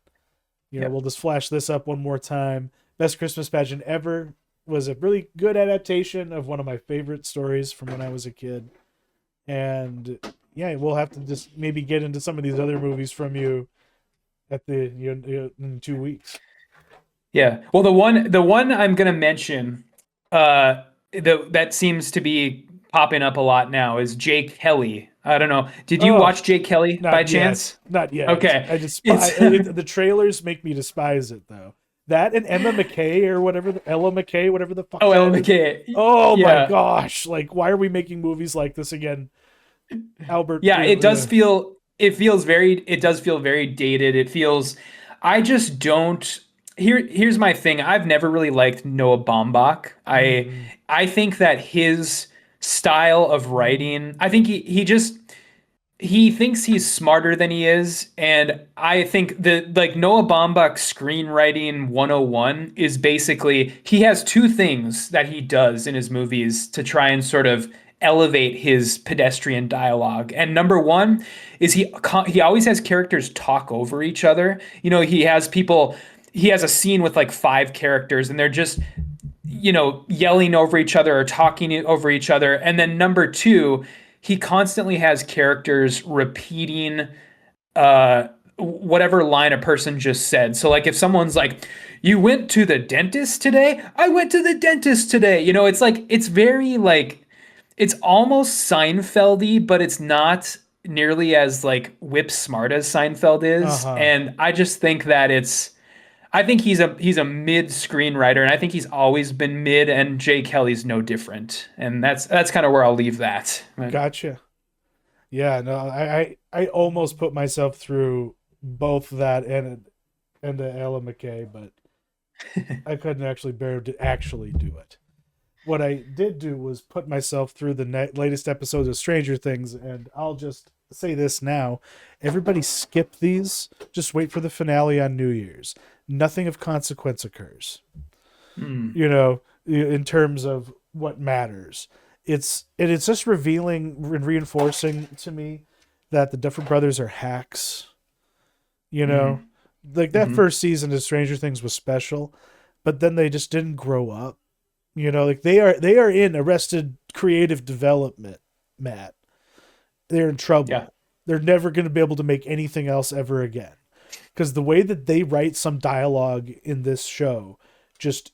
Speaker 1: Yep.
Speaker 2: we'll just flash this up one more time. Best Christmas Pageant Ever was a really good adaptation of one of my favorite stories from when I was a kid. And yeah, we'll have to just maybe get into some of these other movies from you at in 2 weeks.
Speaker 1: Yeah. Well, the one I'm gonna mention, that seems to be popping up a lot now is Jake Kelly. I don't know. Did you
Speaker 2: Oh,
Speaker 1: watch Jake Kelly by
Speaker 2: not yet,
Speaker 1: chance?
Speaker 2: not yet.
Speaker 1: Okay.
Speaker 2: I
Speaker 1: It's
Speaker 2: despise the trailers. Make me despise it though. That and Emma McKay or whatever, Ella McKay, whatever the fuck
Speaker 1: oh,
Speaker 2: that
Speaker 1: Ellen
Speaker 2: is.
Speaker 1: McKay.
Speaker 2: Oh my
Speaker 1: Yeah.
Speaker 2: gosh! Like, why are we making movies like this again, Albert?
Speaker 1: Yeah, it does feel very dated. I just don't here's my thing. I've never really liked Noah Baumbach.
Speaker 2: Mm,
Speaker 1: I think that his style of writing, I think he thinks he's smarter than he is, and I think that like Noah Baumbach's screenwriting 101 is basically he has two things that he does in his movies to try and sort of elevate his pedestrian dialogue. And number one is he always has characters talk over each other. He has a scene with like five characters and they're just yelling over each other or talking over each other. And then number two, he constantly has characters repeating whatever line a person just said. So like if someone's like, "You went to the dentist today?" "I went to the dentist today." It's like it's very like it's almost Seinfeldy, but it's not nearly as like whip smart as Seinfeld
Speaker 2: uh
Speaker 1: is.
Speaker 2: huh.
Speaker 1: And I just think that I think he's a mid screenwriter, and I think he's always been mid, and Jay Kelly's no different. And that's kind of where I'll leave that. But
Speaker 2: Gotcha. Yeah, no, I almost put myself through both that and the Ella McKay, but I couldn't actually bear to actually do it. What I did do was put myself through the latest episodes of Stranger Things, and I'll just say this now: everybody skip these. Just wait for the finale on New Year's. Nothing of consequence occurs.
Speaker 1: hmm,
Speaker 2: In terms of what matters. It's just revealing and reinforcing to me that the Duffer Brothers are hacks. You know,
Speaker 1: hmm,
Speaker 2: like that
Speaker 1: hmm,
Speaker 2: first season of Stranger Things was special, but then they just didn't grow up. Like they are in arrested creative development, Matt. They're in
Speaker 1: yeah,
Speaker 2: trouble. They're never going to be able to make anything else ever again. Because the way that they write some dialogue in this show just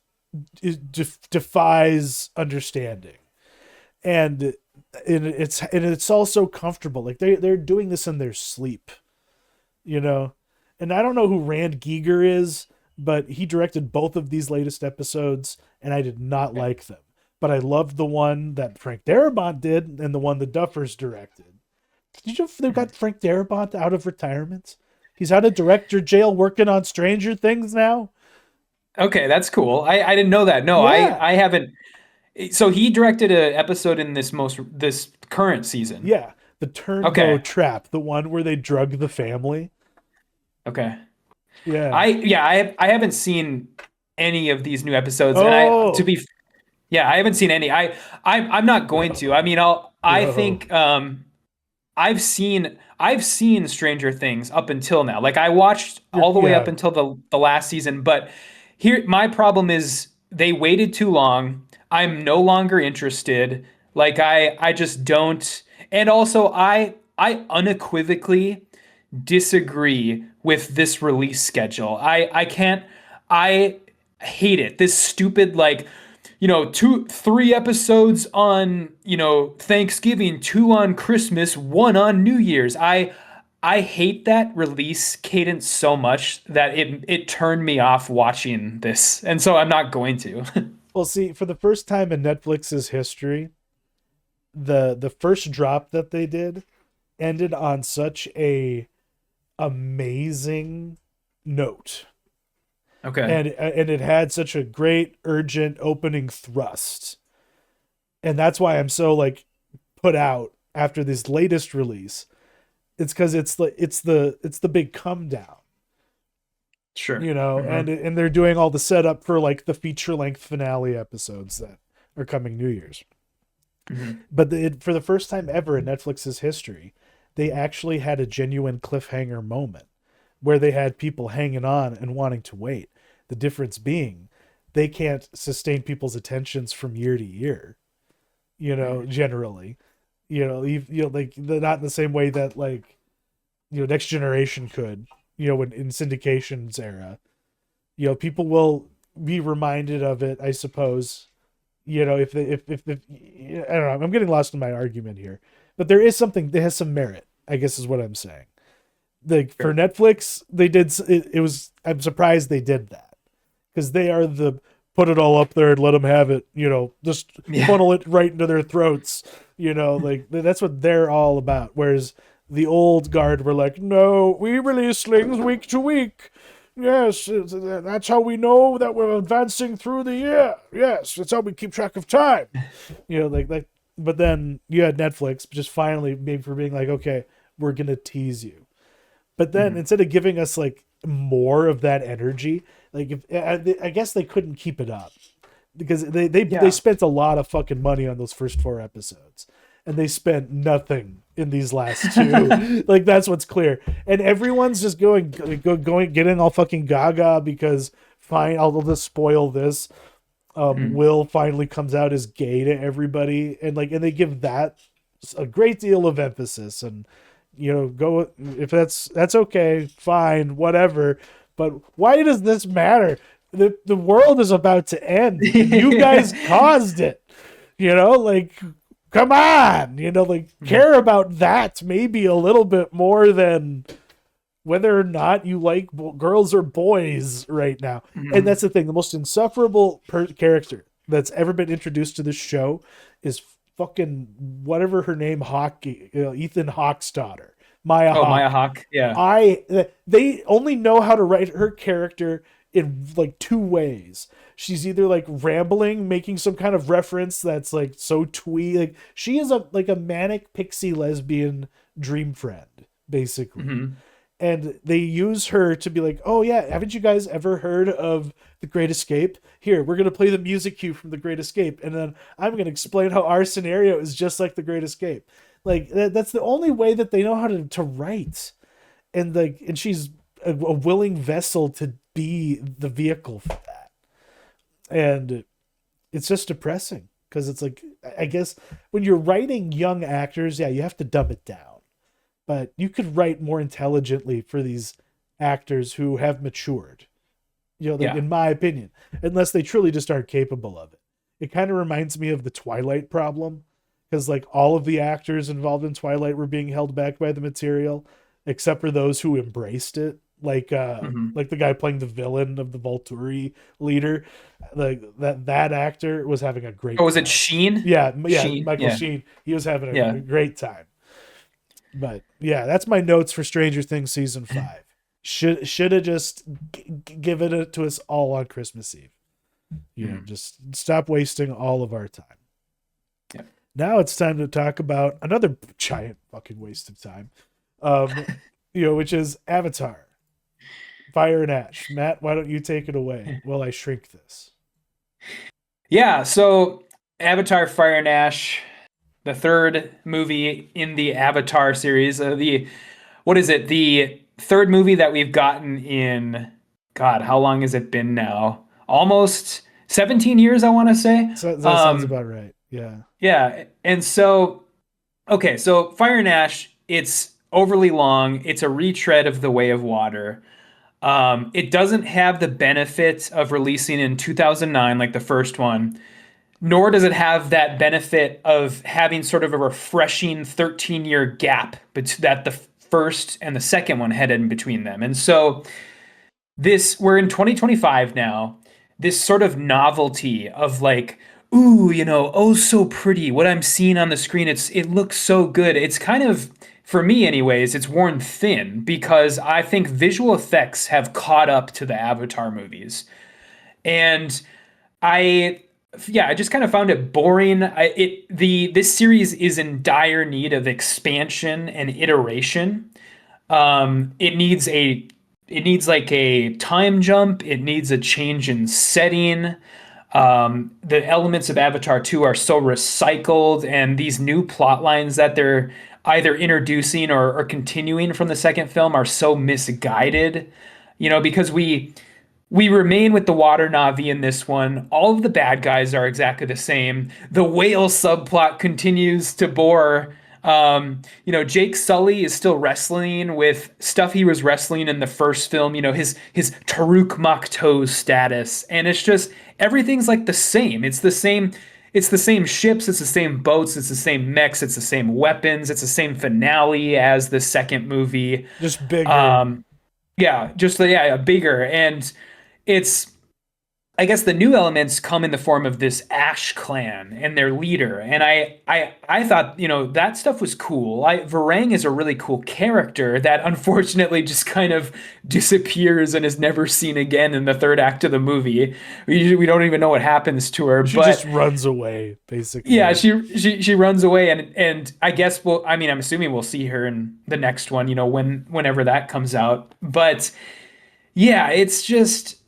Speaker 2: defies understanding. And it's also comfortable. Like they're doing this in their sleep, you know. And I don't know who Rand Giger is, but he directed both of these latest episodes, and I did not
Speaker 1: okay.
Speaker 2: like them. But I loved the one that Frank Darabont did, and the one the Duffers directed. Did you know they've got Frank Darabont out of retirement? He's out of director jail working on Stranger Things now.
Speaker 1: Okay, that's cool. I didn't know that. No,
Speaker 2: Yeah,
Speaker 1: I haven't. So he directed an episode in this current season.
Speaker 2: yeah. The Turnbow
Speaker 1: Okay,
Speaker 2: Trap, the one where they drug the family.
Speaker 1: okay.
Speaker 2: Yeah.
Speaker 1: I haven't seen any of these new episodes, and
Speaker 2: Oh,
Speaker 1: I haven't seen any. I'm not going to. I mean, I
Speaker 2: bro.
Speaker 1: think I've seen Stranger Things up until now. Like I watched all the way up
Speaker 2: Yeah.
Speaker 1: until the last season, but here my problem is they waited too long. I'm no longer interested. Like I just don't. and also I unequivocally disagree with this release schedule. I can't I hate it. This stupid like two, three episodes on, Thanksgiving, two on Christmas, one on New Year's. I hate that release cadence so much that it turned me off watching this. And so I'm not going to.
Speaker 2: Well, see, for the first time in Netflix's history, the first drop that they did ended on such a amazing note,
Speaker 1: Okay.
Speaker 2: and it had such a great urgent opening thrust, and that's why I'm so like put out after this latest release. It's because it's the big come down,
Speaker 1: Sure.
Speaker 2: and
Speaker 1: Hmm.
Speaker 2: they're doing all the setup for like the feature length finale episodes that are coming New Year's.
Speaker 1: Hmm.
Speaker 2: But for the first time ever in Netflix's history, they actually had a genuine cliffhanger moment where they had people hanging on and wanting to wait. The difference being they can't sustain people's attentions from year to year,
Speaker 1: Hmm.
Speaker 2: generally. Like not in the same way that like, Next Generation could, when in syndication's era. People will be reminded of it, I suppose, if they if I don't know, I'm getting lost in my argument here, but there is something that has some merit, I guess is what I'm saying. Like for
Speaker 1: Sure.
Speaker 2: Netflix, they did it was I'm surprised they did that because they are the put it all up there and let them have it, just
Speaker 1: Yeah.
Speaker 2: funnel it right into their throats, like that's what they're all about. Whereas the old guard were like, no, we release things week to week. Yes, that's how we know that we're advancing through the year. Yes, that's how we keep track of time. Like. But then you had Netflix just finally maybe for being like, okay, we're gonna tease you. But then
Speaker 1: Hmm.
Speaker 2: instead of giving us like more of that energy, like if I guess they couldn't keep it up because they
Speaker 1: Yeah.
Speaker 2: spent a lot of fucking money on those first four episodes, and they spent nothing in these last two. Like that's what's clear, and everyone's just going getting all fucking gaga because fine, I'll just spoil this.
Speaker 1: Hmm.
Speaker 2: Will finally comes out as gay to everybody, and they give that a great deal of emphasis, and go if that's okay, fine, whatever. But why does this matter? The world is about to end, and you guys caused it. Like come on, like
Speaker 1: Mhm.
Speaker 2: care about that maybe a little bit more than whether or not you like girls or boys right now. And
Speaker 1: Mhm.
Speaker 2: that's the thing. The most insufferable character that's ever been introduced to this show is fucking whatever her name, Hockey, Ethan Hawke's daughter, Maya
Speaker 1: Oh, Maya
Speaker 2: Hawke.
Speaker 1: Hawk. Yeah.
Speaker 2: They only know how to write her character in like two ways. She's either like rambling, making some kind of reference that's like so twee. Like she is a manic pixie lesbian dream friend, basically,
Speaker 1: Hmm.
Speaker 2: and they use her to be like, oh yeah, haven't you guys ever heard of The Great Escape? Here, we're gonna play the music cue from The Great Escape, and then I'm gonna explain how our scenario is just like The Great Escape. Like that's the only way that they know how to write, and she's a willing vessel to be the vehicle for that, and it's just depressing because it's like I guess when you're writing young actors, yeah, you have to dumb it down, but you could write more intelligently for these actors who have matured. Like
Speaker 1: Yeah.
Speaker 2: in my opinion, unless they truly just aren't capable of it. It kind of reminds me of the Twilight problem because like all of the actors involved in Twilight were being held back by the material, except for those who embraced it.
Speaker 1: Hmm.
Speaker 2: Like the guy playing the villain of the Volturi leader, like that actor was having a
Speaker 1: Oh,
Speaker 2: great
Speaker 1: was it
Speaker 2: time.
Speaker 1: Sheen?
Speaker 2: Yeah,
Speaker 1: Sheen.
Speaker 2: Michael
Speaker 1: Yeah.
Speaker 2: Sheen. He was having a
Speaker 1: Yeah.
Speaker 2: great time. But yeah, that's my notes for Stranger Things season 5. Should have just given it to us all on Christmas Eve.
Speaker 1: Mhm.
Speaker 2: Just stop wasting all of our time.
Speaker 1: Yeah.
Speaker 2: Now it's time to talk about another giant fucking waste of time. Um, which is Avatar, Fire and Ash. Matt, why don't you take it away while I shrink this?
Speaker 1: Yeah. So Avatar Fire and Ash, the third movie in the Avatar series. What is it? The third movie that we've gotten in, God, how long has it been now? Almost 17 years, I want to say.
Speaker 2: So that sounds
Speaker 1: Um,
Speaker 2: about right. Yeah.
Speaker 1: yeah. And so Okay, so Fire and Ash, it's overly long. It's a retread of The Way of Water. It doesn't have the benefit of releasing in 2009 like the first one, nor does it have that benefit of having sort of a refreshing 13-year gap that the first and the second one had in between them. And so we're in 2025 now. This sort of novelty of like, ooh, oh so pretty. What I'm seeing on the screen, it looks so good. It's kind of, for me anyways, it's worn thin because I think visual effects have caught up to the Avatar movies. And I yeah, I just kind of found it boring. This series is in dire need of expansion and iteration. It needs like a time jump. It needs a change in setting. The elements of Avatar 2 are so recycled, and these new plot lines that they're either introducing or continuing from the second film are so misguided. Because we remain with the water Navi in this one. All of the bad guys are exactly the same. The whale subplot continues to bore. Jake Sully is still wrestling with stuff he was wrestling in the first film. His Taruk Makto status, and it's just everything's like the same. It's the same. It's the same ships. It's the same boats. It's the same mechs. It's the same weapons. It's the same finale as the second movie.
Speaker 2: Just bigger.
Speaker 1: Um, yeah, just yeah, bigger, and it's I guess the new elements come in the form of this Ash clan and their leader. And I thought, that stuff was cool. Varang is a really cool character that unfortunately just kind of disappears and is never seen again in the third act of the movie. We don't even know what happens to her,
Speaker 2: She just
Speaker 1: but
Speaker 2: runs away,
Speaker 1: yeah,
Speaker 2: basically.
Speaker 1: she runs away, and I guess I'm assuming we'll see her in the next one, whenever that comes out. But yeah, it's just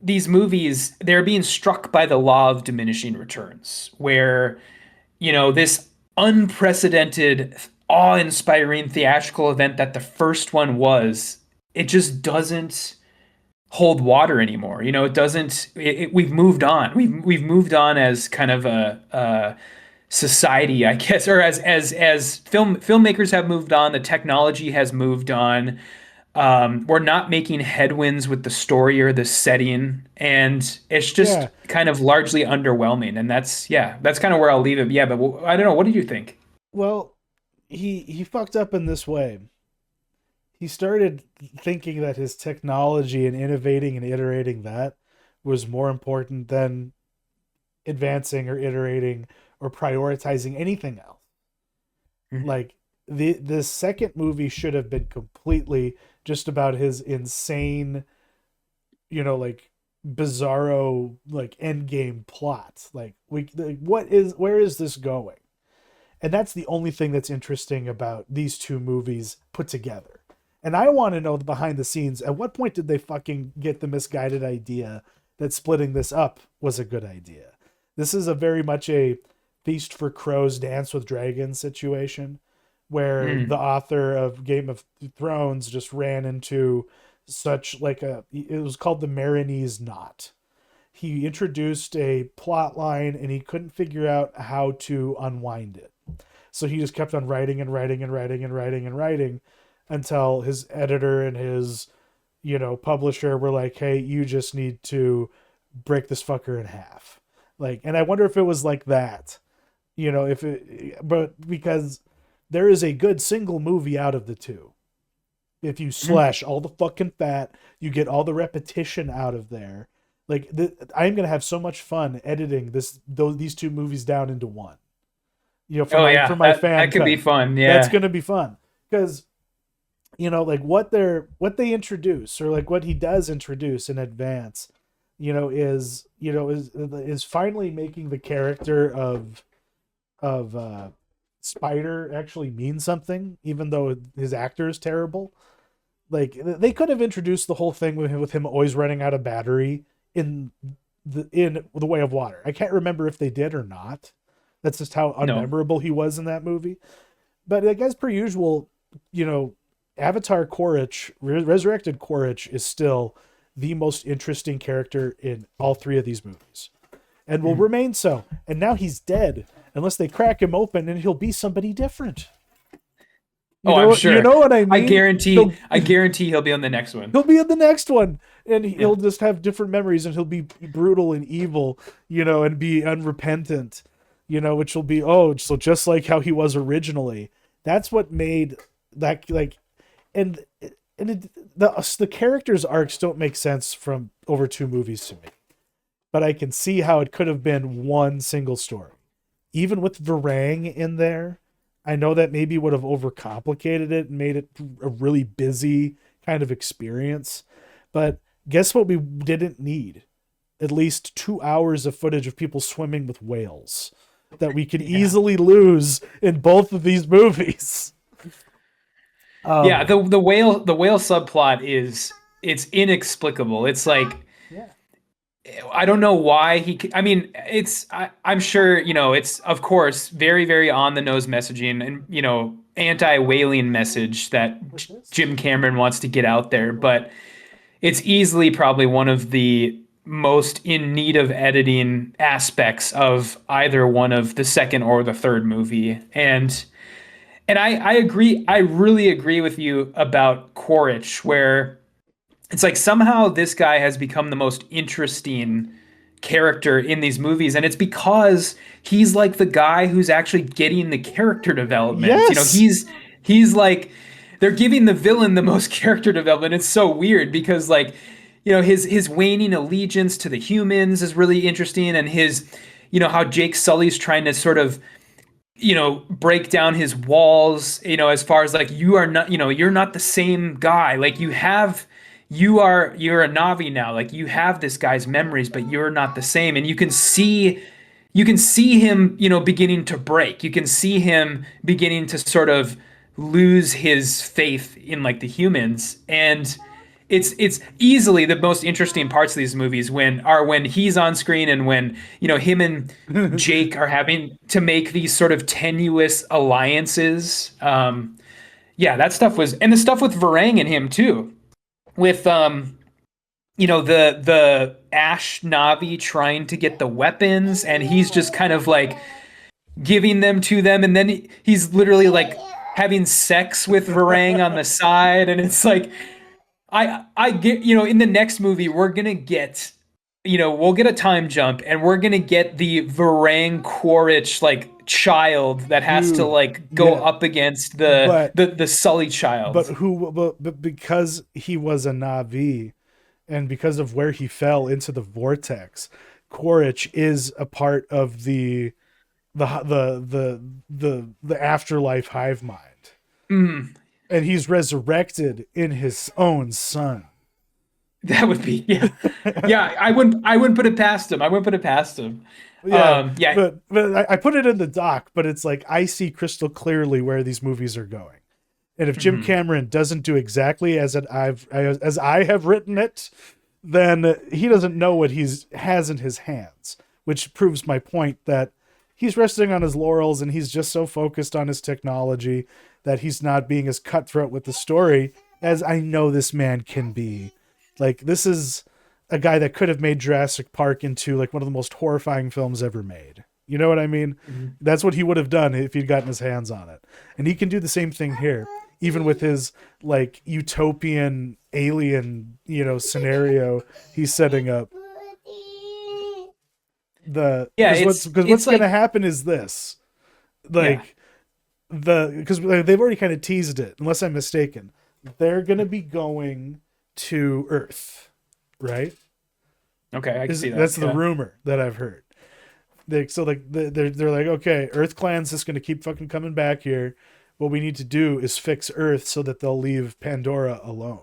Speaker 1: these movies, they're being struck by the law of diminishing returns, where, this unprecedented, awe-inspiring theatrical event that the first one was, it just doesn't hold water anymore. It doesn't. We've moved on. We've moved on as kind of a society, I guess, or as filmmakers have moved on, the technology has moved on. We're not making headwinds with the story or the setting, and it's just
Speaker 2: Yeah.
Speaker 1: kind of largely underwhelming. And that's kind of where I'll leave it. Yeah, but I don't know. What did you think?
Speaker 2: Well, he fucked up in this way. He started thinking that his technology and innovating and iterating that was more important than advancing or iterating or prioritizing anything else.
Speaker 1: Mhm.
Speaker 2: Like the second movie should have been completely just about his insane, like bizarro like end game plot. Where is this going? And that's the only thing that's interesting about these two movies put together. And I want to know the behind the scenes. At what point did they fucking get the misguided idea that splitting this up was a good idea? This is a very much a Feast for Crows, Dance with Dragons situation where the
Speaker 1: Mm.
Speaker 2: author of Game of Thrones just ran into such like it was called the Marinese Knot. He introduced a plot line and he couldn't figure out how to unwind it. So he just kept on writing and writing and writing and writing and writing until his editor and his, publisher were like, "Hey, you just need to break this fucker in half." Like, and I wonder if it was like that, if it, but because there is a good single movie out of the two. If you
Speaker 1: Mhm.
Speaker 2: slash all the fucking fat, you get all the repetition out of there. Like, I'm gonna have so much fun editing these two movies down into one. For
Speaker 1: Oh
Speaker 2: my
Speaker 1: yeah, that
Speaker 2: fan
Speaker 1: could be
Speaker 2: cut.
Speaker 1: fun.
Speaker 2: That's
Speaker 1: Yeah.
Speaker 2: gonna be fun because like what they introduce or like what he does introduce in advance, is finally making the character of Spider actually mean something, even though his actor is terrible. Like they could have introduced the whole thing with him always running out of battery in the Way of Water. I can't remember if they did or not. That's just how
Speaker 1: No.
Speaker 2: unmemorable he was in that movie. But like as per usual, you know, Avatar Korich, Resurrected Korich, is still the most interesting character in all three of these movies, and will
Speaker 1: Mm.
Speaker 2: remain so. And now he's dead, unless they crack him open and he'll be somebody different.
Speaker 1: Oh, I'm
Speaker 2: You
Speaker 1: sure.
Speaker 2: know what I
Speaker 1: I
Speaker 2: mean?
Speaker 1: guarantee
Speaker 2: He'll
Speaker 1: I guarantee he'll be on the next one.
Speaker 2: he'll be in the next one, and
Speaker 1: Yeah.
Speaker 2: he'll just have different memories, and he'll be brutal and evil, and be unrepentant, which will be, oh, so just like how he was originally. That's what made that, like, and the characters' arcs don't make sense from over two movies to me, but I can see how it could have been one single story. Even with Varang in there, I know that maybe would have overcomplicated it and made it a really busy kind of experience. But guess what we didn't need? At least 2 hours of footage of people swimming with whales that we could
Speaker 1: Yeah.
Speaker 2: easily lose in both of these movies.
Speaker 1: Yeah,
Speaker 2: Um,
Speaker 1: the whale subplot is it's inexplicable. It's like
Speaker 2: yeah.
Speaker 1: I don't know why I mean, I'm sure, it's of course very, very on the nose messaging and, anti-whaling message that
Speaker 2: With this?
Speaker 1: Jim Cameron wants to get out there, but it's easily probably one of the most in need of editing aspects of either one of the second or the third movie. And I agree, I really agree with you about Quaritch, where it's like somehow this guy has become the most interesting character in these movies, and it's because he's like the guy who's actually getting the character development.
Speaker 2: Yes.
Speaker 1: He's like they're giving the villain the most character development. It's so weird because like his waning allegiance to the humans is really interesting, and his how Jake Sully's trying to sort of break down his walls, as far as like you are not, you're not the same guy. Like you're a Navi now. Like you have this guy's memories, but you're not the same. And you can see him, beginning to break. You can see him beginning to sort of lose his faith in like the humans. And it's easily the most interesting parts of these movies when he's on screen and when him and Jake are having to make these sort of tenuous alliances. Yeah, that stuff was, and the stuff with Varang and him too, with the Ash Navi trying to get the weapons, and he's just kind of like giving them to them, and then he's literally like having sex with Varang on the side, and it's like I get, in the next movie we're gonna get, we'll get a time jump and we're gonna get the Varang Quaritch like child that has to
Speaker 2: Dude,
Speaker 1: like go
Speaker 2: yeah.
Speaker 1: up against the
Speaker 2: But
Speaker 1: the the Sully child.
Speaker 2: but because he was a Navi, and because of where he fell into the vortex, Quaritch is a part of the afterlife hive mind,
Speaker 1: Mm,
Speaker 2: and he's resurrected in his own son.
Speaker 1: that would be, yeah. Yeah, I wouldn't put it past him. I wouldn't put it past him.
Speaker 2: Yeah,
Speaker 1: Yeah.
Speaker 2: but I put it in the doc, but it's like I see crystal clearly where these movies are going. And if Jim
Speaker 1: Mhm.
Speaker 2: Cameron doesn't do exactly as I have written it, then he doesn't know what he's has in his hands, which proves my point that he's resting on his laurels and he's just so focused on his technology that he's not being as cutthroat with the story as I know this man can be. Like, this is a guy that could have made Jurassic Park into like one of the most horrifying films ever made. You know what I mean?
Speaker 1: Mhm.
Speaker 2: That's what he would have done if he'd gotten his hands on it. And he can do the same thing here, even with his like utopian alien, scenario he's setting up. The
Speaker 1: Yeah,
Speaker 2: because
Speaker 1: it's
Speaker 2: what's gonna
Speaker 1: like,
Speaker 2: happen is this.
Speaker 1: yeah.
Speaker 2: Like, because they've already kind of teased it, unless I'm mistaken. They're gonna be going to Earth, right?
Speaker 1: Okay, I can see that.
Speaker 2: That's the
Speaker 1: Yeah.
Speaker 2: rumor that I've heard. They're like, okay, Earth clan's just gonna keep fucking coming back here. What we need to do is fix Earth so that they'll leave Pandora alone,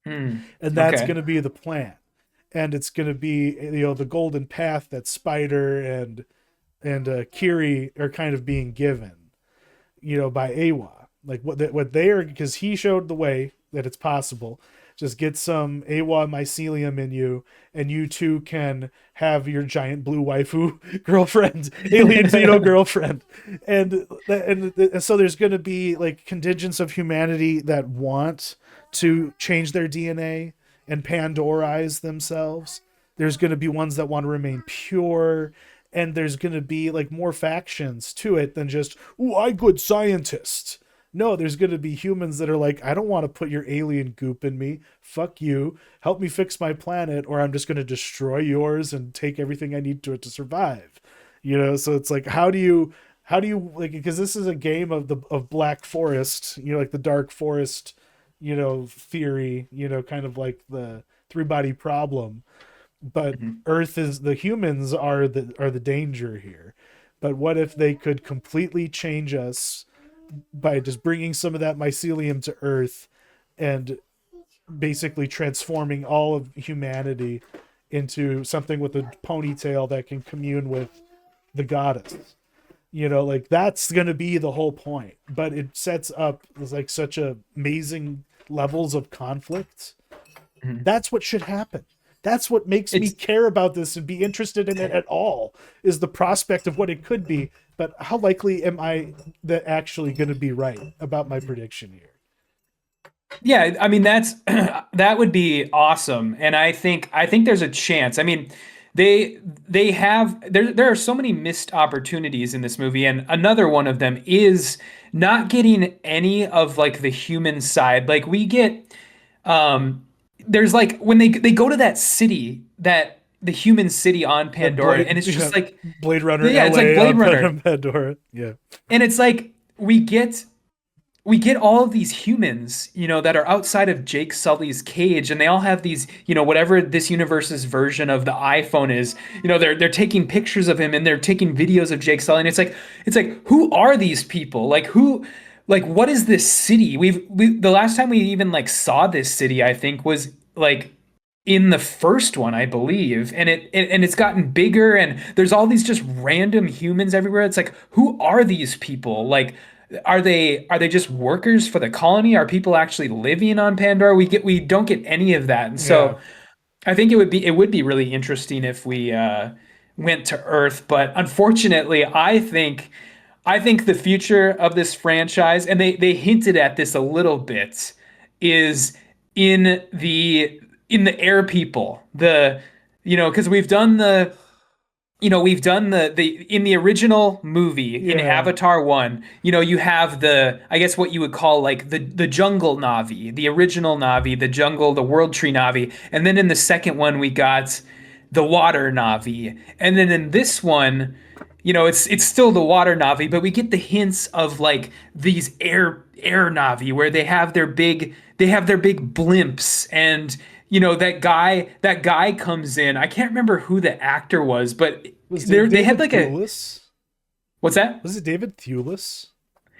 Speaker 1: Hmm.
Speaker 2: and that's
Speaker 1: Okay.
Speaker 2: gonna be the plan. And it's gonna be the golden path that Spider and Kiri are kind of being given, by Awa. Like what they are, because he showed the way that it's possible. Just get some Awa mycelium in you, and you too can have your giant blue waifu girlfriend, alien Xeno girlfriend, and so there's going to be like contingents of humanity that want to change their DNA and Pandorize themselves. There's going to be ones that want to remain pure, and there's going to be like more factions to it than just, "Oh, I good scientist." No, there's going to be humans that are like, "I don't want to put your alien goop in me. Fuck you. Help me fix my planet, or I'm just going to destroy yours and take everything I need to it to survive." So it's like, how do you like, because this is a game of Black Forest, like the Dark Forest, theory, kind of like the three body problem. But
Speaker 1: Mhm.
Speaker 2: Earth is the humans are the danger here. But what if they could completely change us by just bringing some of that mycelium to Earth and basically transforming all of humanity into something with a ponytail that can commune with the goddess? Like that's going to be the whole point. But it sets up like such amazing levels of conflict.
Speaker 1: Mhm.
Speaker 2: That's what should happen. That's what makes me
Speaker 1: It's
Speaker 2: care about this and be interested in it at all, is the prospect of what it could be. But how likely am I that actually going to be right about my prediction here?
Speaker 1: Yeah, I mean that's that would be awesome, and I think there's a chance. I mean, they they have there are so many missed opportunities in this movie, and another one of them is not getting any of like the human side. Like we get um there's like when they go to that city, that the human city on
Speaker 2: That
Speaker 1: Pandora, and
Speaker 2: Blade,
Speaker 1: it's just like
Speaker 2: Blade Runner
Speaker 1: yeah, it's like
Speaker 2: LA
Speaker 1: Blade
Speaker 2: on
Speaker 1: Runner.
Speaker 2: Pandora. Yeah.
Speaker 1: And it's like we get all of these humans, that are outside of Jake Sully's cage, and they all have these, whatever this universe's version of the iPhone is, they're taking pictures of him and they're taking videos of Jake Sully, and it's like who are these people? Like what is this city? The last time we even like saw this city, I think, was like in the first one, I believe, and it's gotten bigger, and there's all these just random humans everywhere. It's like, who are these people? Like, are they just workers for the colony? Are people actually living on Pandora? We don't get any of that, and
Speaker 2: Yeah.
Speaker 1: so I think it would be really interesting if we went to Earth, but unfortunately, I think the future of this franchise, and they hinted at this a little bit, is in the air people. Because we've done the in the original movie in
Speaker 2: Yeah.
Speaker 1: Avatar 1, you have I guess what you would call like the jungle Navi, the original Navi, the World Tree Navi. And then in the second one we got the water Navi. And then in this one, it's still the water Navi, but we get the hints of like these air Navi where they have their big blimps, and that guy comes in. I can't remember who the actor was, but
Speaker 2: Was
Speaker 1: they had
Speaker 2: David
Speaker 1: like a
Speaker 2: Thewlis?
Speaker 1: what's that?
Speaker 2: Was it David Thewlis?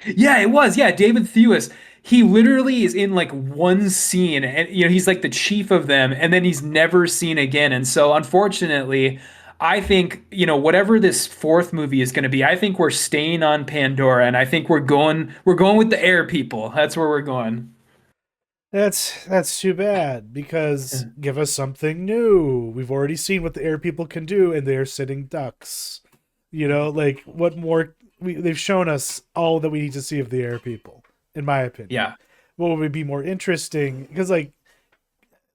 Speaker 1: Yeah, it was. Yeah, David Thewlis. He literally is in like one scene, and he's like the chief of them, and then he's never seen again. And so unfortunately, I think, whatever this fourth movie is going to be, I think we're staying on Pandora, and I think we're going with the air people. That's where we're going.
Speaker 2: That's too bad, because give us something new. We've already seen what the air people can do, and they're sitting ducks. Like what more? They've shown us all that we need to see of the air people, in my opinion.
Speaker 1: Yeah.
Speaker 2: What would be more interesting? Because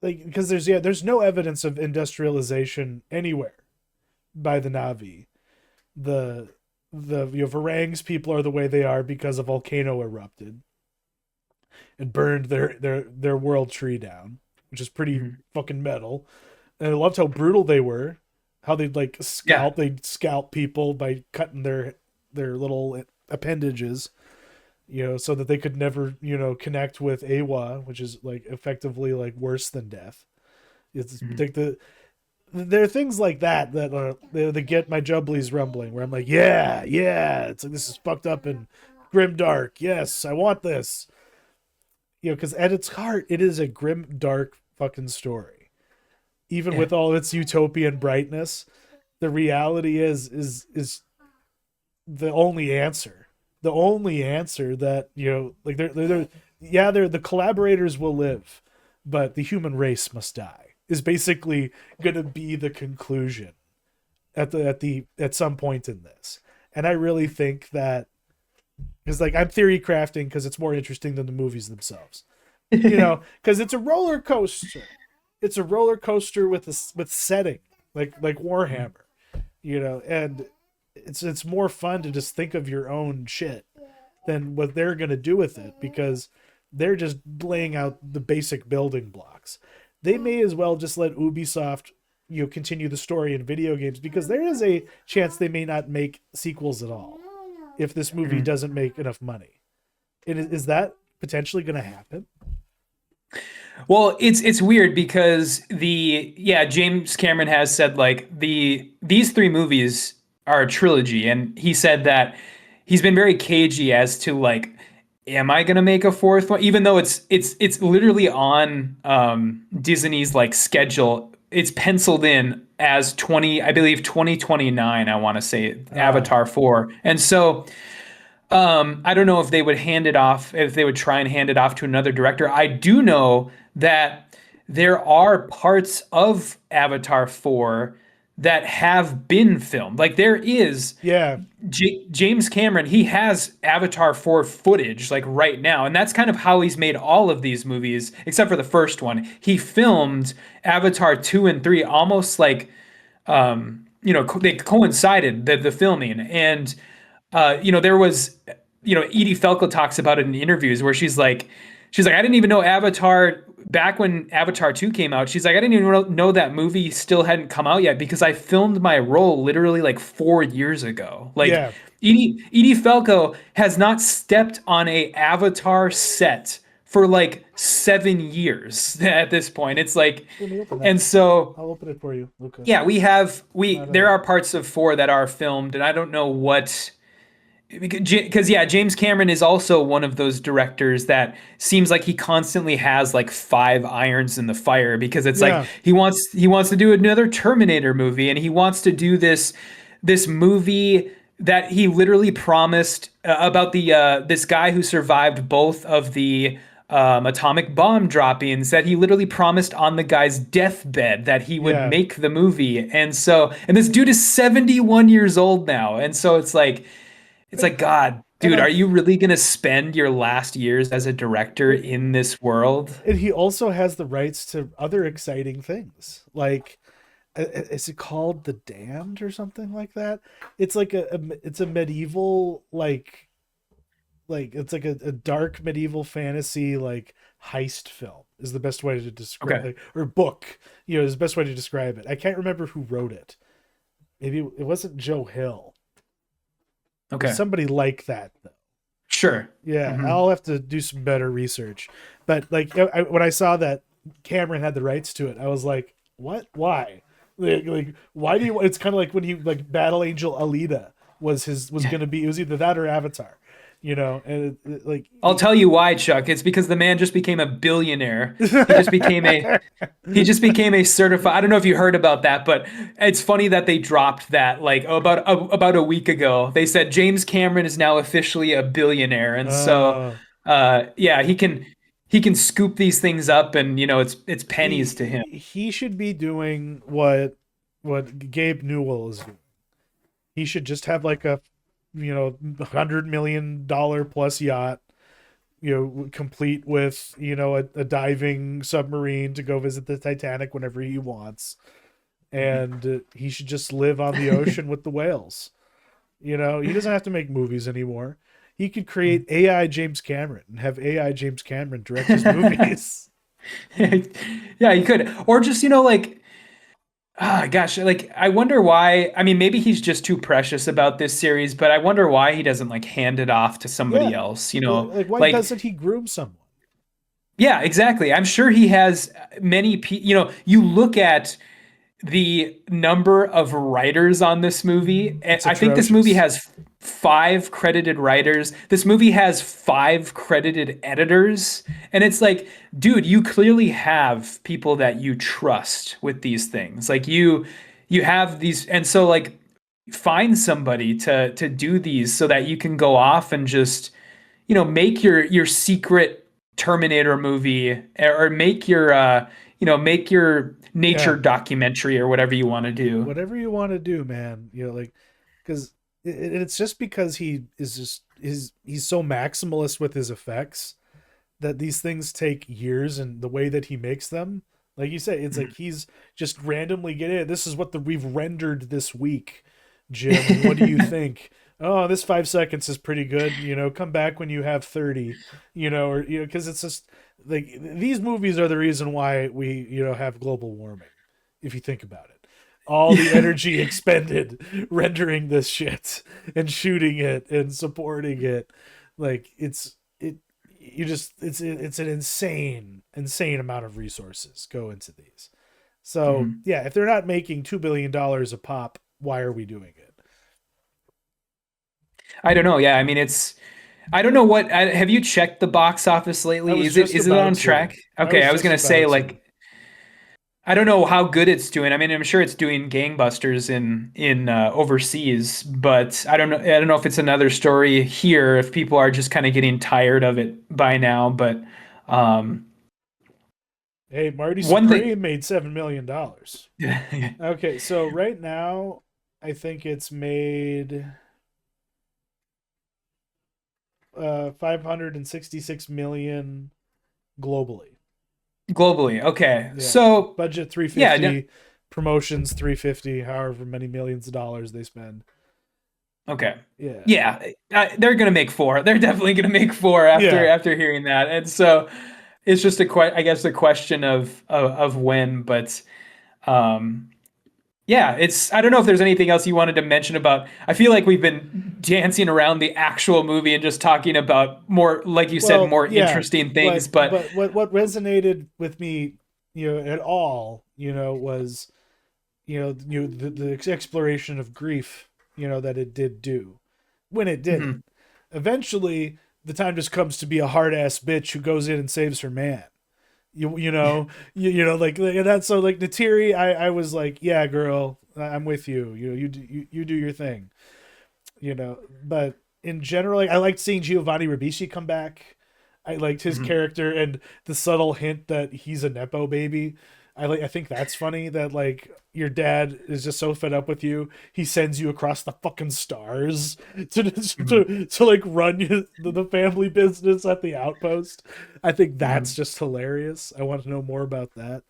Speaker 2: because there's no evidence of industrialization anywhere by the Navi. The Varangs people are the way they are because a volcano erupted and burned their world tree down, which is pretty
Speaker 1: Mhm.
Speaker 2: fucking metal. And I loved how brutal they were. How
Speaker 1: Yeah.
Speaker 2: they'd scalp people by cutting their little appendages, so that they could never, connect with Awa, which is like effectively like worse than death. It's
Speaker 1: Mhm.
Speaker 2: like there are things like that get my jubblies rumbling, where I'm like, yeah, yeah, it's like, this is fucked up and grim dark. Yes, I want this. Because at its heart, it is a grim, dark fucking story. Even
Speaker 1: Yeah.
Speaker 2: with all its utopian brightness, the reality is the only answer. The only answer that, like they're the collaborators will live, but the human race must die, is basically gonna be the conclusion at some point in this. And I really think that, because like I'm theory crafting because it's more interesting than the movies themselves. Because it's a roller coaster. It's a roller coaster with setting, like Warhammer. And it's more fun to just think of your own shit than what they're going to do with it, because they're just laying out the basic building blocks. They may as well just let Ubisoft continue the story in video games, because there is a chance they may not make sequels at all if this movie
Speaker 1: Mhm.
Speaker 2: doesn't make enough money. And is that potentially going to happen?
Speaker 1: Well, it's weird because James Cameron has said like these three movies are a trilogy, and he said that he's been very cagey as to like, am I gonna make a fourth one? Even though it's literally on Disney's like schedule, it's penciled in as 2029, I want to say
Speaker 2: Uh,
Speaker 1: Avatar 4. And so I don't know if they would hand it off, if they would try and hand it off to another director. I do know that there are parts of Avatar 4 that have been filmed. Like there is
Speaker 2: yeah,
Speaker 1: James Cameron, he has Avatar 4 footage like right now. And that's kind of how he's made all of these movies, except for the first one. He filmed Avatar 2 and 3 almost like they coincided the filming. And there was, Edie Falco talks about it in interviews where she's like, I didn't even know Avatar back when Avatar 2 came out. She's like, I didn't even know that movie still hadn't come out yet because I filmed my role literally like 4 years ago. Like
Speaker 2: yeah.
Speaker 1: Edie Falco has not stepped on a Avatar set for like 7 years at this point. It's like,
Speaker 2: Let me open that.
Speaker 1: and so
Speaker 2: I'll open it for you, Luca.
Speaker 1: yeah,
Speaker 2: It's not
Speaker 1: there are parts of 4 that are filmed, and I don't know what because yeah, James Cameron is also one of those directors that seems like he constantly has like five irons in the fire because it's like
Speaker 2: yeah,
Speaker 1: he wants to do another Terminator movie, and he wants to do this movie that he literally promised about the this guy who survived both of the atomic bomb droppings, that he literally promised on the guy's deathbed that he would
Speaker 2: yeah.
Speaker 1: make the movie. And this dude is 71 years old now, and so it's like, God,
Speaker 2: And
Speaker 1: dude,
Speaker 2: on
Speaker 1: are you really gonna spend your last years as a director in this world?
Speaker 2: and he also has the rights to other exciting things. Like, is it called The Damned or something like that? It's like it's a medieval like it's like a dark medieval fantasy like heist film is the best way to describe,
Speaker 1: Okay.
Speaker 2: like, or book, is the best way to describe it. I can't remember who wrote it. Maybe it wasn't Joe Hill. It was
Speaker 1: Okay.
Speaker 2: somebody like that though.
Speaker 1: Sure.
Speaker 2: Yeah,
Speaker 1: Hmm.
Speaker 2: I'll have to do some better research. But like, when I saw that Cameron had the rights to it, I was like, "What? Why? Like, why do you?" It's kind of like when he like Battle Angel Alita was going to be. It was either that or Avatar, and like,
Speaker 1: I'll tell you why, Chuck. It's because the man just became a billionaire. He just became a he just became a certified. I don't know if you heard about that, but it's funny that they dropped that like about a week ago. They said James Cameron is now officially a billionaire, and so
Speaker 2: uh,
Speaker 1: yeah, he can scoop these things up, and it's pennies to him.
Speaker 2: he should be doing what Gabe Newell is doing. He should just have like a $100 million plus yacht, complete with a diving submarine to go visit the Titanic whenever he wants, and he should just live on the ocean with the whales. He doesn't have to make movies anymore. He could create AI James Cameron and have AI James Cameron direct his movies.
Speaker 1: Yeah, you could. Or just, like, gosh, like, I wonder why. I mean, maybe he's just too precious about this series, but I wonder why he doesn't, like, hand it off to somebody
Speaker 2: Yeah,
Speaker 1: else,
Speaker 2: like, why
Speaker 1: Like,
Speaker 2: doesn't he groom someone?
Speaker 1: yeah, exactly. I'm sure he has many, you look at the number of writers on this movie.
Speaker 2: It's
Speaker 1: I think this movie
Speaker 2: atrocious.
Speaker 1: has five credited writers. This movie has five credited editors. And it's like, dude, you clearly have people that you trust with these things. Like you have these, and so like find somebody to do these so that you can go off and just, make your secret Terminator movie, or make your nature
Speaker 2: Yeah,
Speaker 1: documentary or whatever you want to do.
Speaker 2: whatever you want to do, man. Like, because it's just because he is just he's so maximalist with his effects that these things take years, and the way that he makes them, like you say, it's like he's just randomly getting it. This is what we've rendered this week. Jim, and what do you think? Oh, this 5 seconds is pretty good. Come back when you have 30. Or because it's just like these movies are the reason why we have global warming. If you think about it, all the
Speaker 1: Yeah.
Speaker 2: energy expended rendering this shit and shooting it and supporting it, like it's an insane amount of resources go into these. So
Speaker 1: Mhm.
Speaker 2: yeah, if they're not making $2 billion a pop, why are we doing it?
Speaker 1: I don't know. Yeah, I mean, I don't know have you checked the box office
Speaker 2: I
Speaker 1: lately?
Speaker 2: was
Speaker 1: Is it
Speaker 2: just
Speaker 1: is it
Speaker 2: about
Speaker 1: on
Speaker 2: to.
Speaker 1: track? Okay, I was gonna say like I don't know how good it's doing. I mean, I'm sure it's doing gangbusters in overseas, but I don't know if it's another story here if people are just kind of getting tired of it by now. But um,
Speaker 2: Hey, Marty
Speaker 1: one thing,
Speaker 2: Supreme made $7 million. Okay, so right now, I think it's made 566 million globally.
Speaker 1: globally. Okay,
Speaker 2: Yeah,
Speaker 1: so
Speaker 2: budget
Speaker 1: yeah, no-
Speaker 2: 350, promotions 350, however many millions of dollars they spend.
Speaker 1: okay,
Speaker 2: Yeah,
Speaker 1: yeah, they're gonna make four. They're definitely gonna make four
Speaker 2: yeah.
Speaker 1: after hearing that, and so it's just I guess the question of when, but. Um, Yeah, I don't know if there's anything else you wanted to mention about. I feel like we've been dancing around the actual movie and just talking about more, like you said,
Speaker 2: Well,
Speaker 1: more
Speaker 2: yeah,
Speaker 1: interesting things,
Speaker 2: but
Speaker 1: but
Speaker 2: but what resonated with me, at all, was the exploration of grief, that it did do when it did it.
Speaker 1: mhm,
Speaker 2: Eventually, the time just comes to be a hard ass bitch who goes in and saves her man. Like that's so like Natiri. I was like, yeah, girl, I'm with you. You do your thing. But in general, like, I liked seeing Giovanni Ribisi come back. I liked his
Speaker 1: mhm,
Speaker 2: character and the subtle hint that he's a nepo baby. I think that's funny that like your dad is just so fed up with you, he sends you across the fucking stars to
Speaker 1: mhm,
Speaker 2: like run the family business at the outpost. I think that's
Speaker 1: mhm.
Speaker 2: just hilarious. I want to know more about that.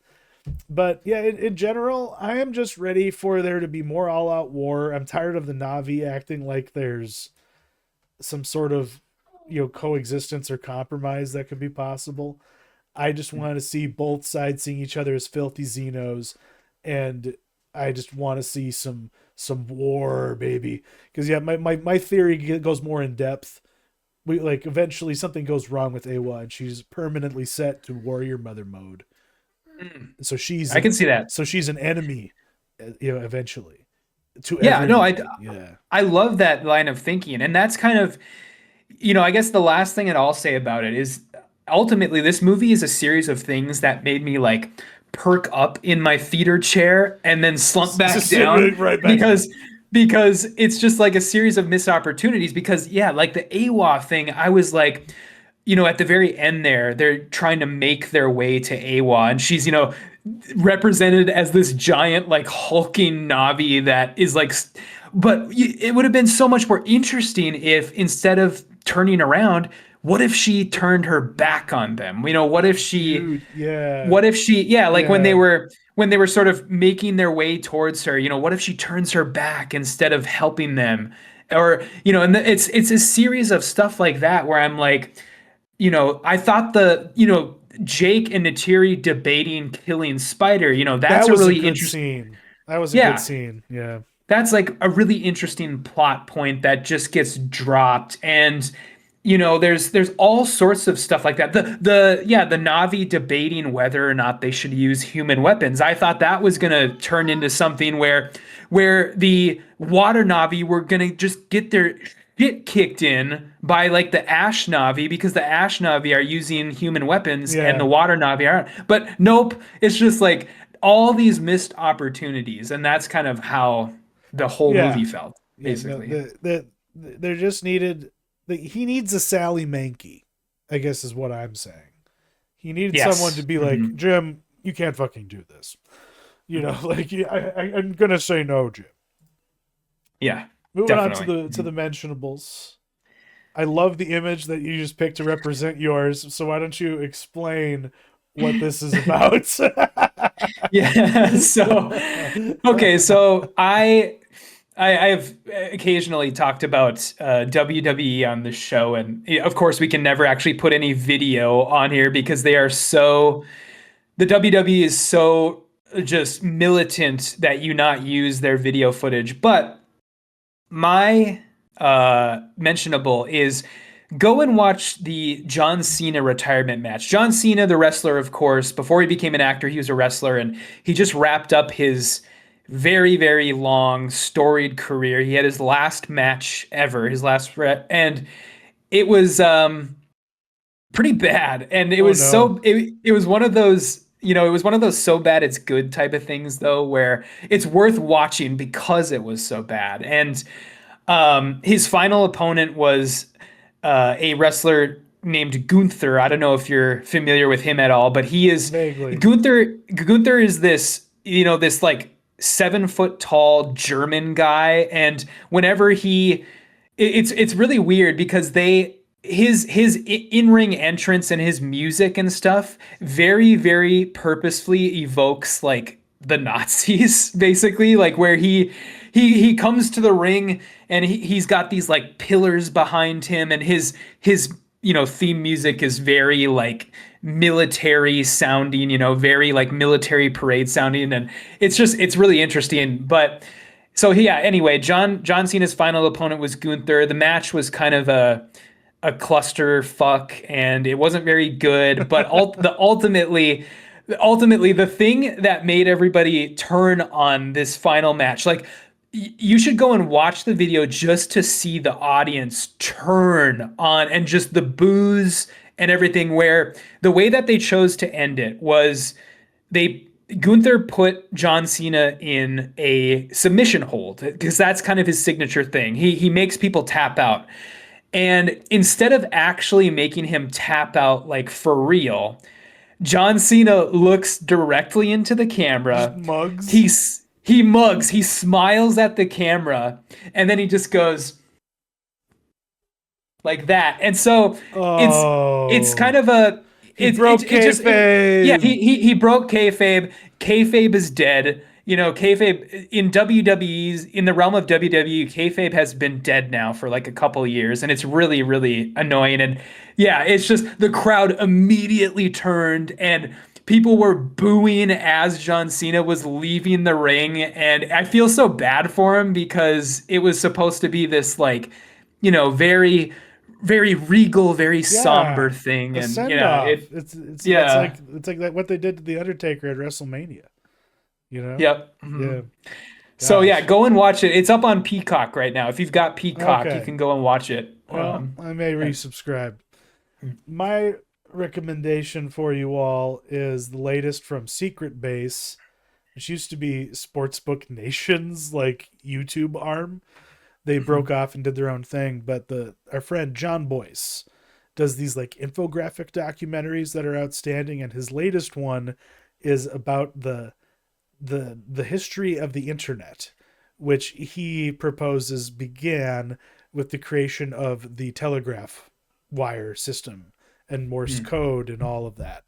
Speaker 2: But yeah, in general, I am just ready for there to be more all out war. I'm tired of the Navi acting like there's some sort of coexistence or compromise that could be possible. I just want to see both sides seeing each other as filthy Xenos, and I just want to see some war, baby. Because yeah, my theory goes more in depth. We like eventually something goes wrong with Awa, and she's permanently set to warrior mother mode.
Speaker 1: Mm.
Speaker 2: So
Speaker 1: I can see that.
Speaker 2: she's an enemy, eventually to
Speaker 1: Yeah, no,
Speaker 2: everyone. Yeah.
Speaker 1: I love that line of thinking, and that's kind of I guess the last thing that I'll say about it is ultimately this movie is a series of things that made me like perk up in my theater chair and then slump back
Speaker 2: Sit
Speaker 1: down
Speaker 2: right back
Speaker 1: because
Speaker 2: down.
Speaker 1: it's just like a series of missed opportunities because yeah, like the AWA thing, I was like at the very end there, they're trying to make their way to AWA and she's, represented as this giant like hulking Navi that is like but it would have been so much more interesting if instead of turning around, what if she turned her back on them?
Speaker 2: Dude, yeah.
Speaker 1: What if she, yeah, like
Speaker 2: Yeah.
Speaker 1: when they were sort of making their way towards her, what if she turns her back instead of helping them? Or, and it's a series of stuff like that where I'm like, I thought Jake and Natiri debating killing Spider,
Speaker 2: That
Speaker 1: that's a
Speaker 2: was a
Speaker 1: really
Speaker 2: good
Speaker 1: interesting,
Speaker 2: scene. That was a good
Speaker 1: yeah,
Speaker 2: scene. Yeah.
Speaker 1: that's like a really interesting plot point that just gets dropped and there's all sorts of stuff like that the Navi debating whether or not they should use human weapons. I thought that was going to turn into something where the water Navi were going to just get their shit kicked in by like the Ash Navi because the Ash Navi are using human weapons and the
Speaker 2: Yeah.
Speaker 1: water Navi aren't. But nope, it's just like all these missed opportunities and that's kind of how the whole
Speaker 2: Yeah.
Speaker 1: movie felt,
Speaker 2: Yeah. No,
Speaker 1: basically.
Speaker 2: there just needed he needs a Sally Mankey, I guess is what I'm saying. He needed someone to
Speaker 1: Yes.
Speaker 2: be like,
Speaker 1: Hmm.
Speaker 2: Jim, you can't fucking do this. Like I'm gonna say no, Jim.
Speaker 1: Yeah,
Speaker 2: Moving on to
Speaker 1: definitely.
Speaker 2: the mentionables. I love the image that you just picked to represent yours. So why don't you explain what this is about?
Speaker 1: Yeah. So, okay. So I have occasionally talked about WWE on the show, and of course, we can never actually put any video on here because they are so the WWE is so just militant that you not use their video footage. But my mentionable is go and watch the John Cena retirement match. John Cena, the wrestler, of course, before he became an actor, he was a wrestler, and he just wrapped up his very, very long, storied career. He had his last match ever, and it was pretty bad. And
Speaker 2: Oh no.
Speaker 1: it was one of those, it was one of those so bad it's good type of things though, where it's worth watching because it was so bad. And his final opponent was a wrestler named Gunther. I don't know if you're familiar with him at all, but he is
Speaker 2: Vaguely.
Speaker 1: Gunther. Gunther is this, this like 7 foot tall German guy, and whenever it's really weird because his in-ring entrance and his music and stuff very, very purposefully evokes like the Nazis, basically, like where he comes to the ring and he's got these like pillars behind him, and his theme music is very like military sounding, very like military parade sounding, and it's really interesting. But so yeah, anyway, John Cena's final opponent was Gunther. The match was kind of a cluster fuck, and it wasn't very good. But ultimately, the thing that made everybody turn on this final match, like you should go and watch the video just to see the audience turn on and just the booze and everything. Where the way that they chose to end it was they Gunther put John Cena in a submission hold because that's kind of his signature thing. He makes people tap out. And instead of actually making him tap out like for real, John Cena looks directly into the
Speaker 2: Just
Speaker 1: camera.
Speaker 2: mugs.
Speaker 1: He mugs, he smiles at the camera, and then he just goes like that. And so it's it's
Speaker 2: Oh.
Speaker 1: kind of a
Speaker 2: He broke
Speaker 1: yeah,
Speaker 2: kayfabe.
Speaker 1: he broke kayfabe. Kayfabe is dead. Kayfabe in WWE's in the realm of WWE, kayfabe has been dead now for like a couple years, and it's really, really annoying. And yeah, it's just the crowd immediately turned, and people were booing as John Cena was leaving the ring, and I feel so bad for him because it was supposed to be this like, very, very regal, very somber
Speaker 2: Yeah.
Speaker 1: thing,
Speaker 2: A
Speaker 1: and
Speaker 2: send off.
Speaker 1: it,
Speaker 2: It's like
Speaker 1: yeah.
Speaker 2: that what they did to the Undertaker at WrestleMania, you know?
Speaker 1: Yep.
Speaker 2: Yeah.
Speaker 1: So yeah,
Speaker 2: Gosh.
Speaker 1: go and watch it. It's up on Peacock right now. If you've got Peacock, you
Speaker 2: Okay.
Speaker 1: can go and watch it.
Speaker 2: Well, I may
Speaker 1: Yeah.
Speaker 2: resubscribe. My recommendation for you all is the latest from Secret Base, which used to be Sportsbook Nation's like YouTube arm. They broke off and did their own thing, but the our friend John Boyce does these like infographic documentaries that are outstanding, and his latest one is about the history of the internet, which he proposes began with the creation of the telegraph wire system and Morse
Speaker 1: Mhm.
Speaker 2: code and all of that.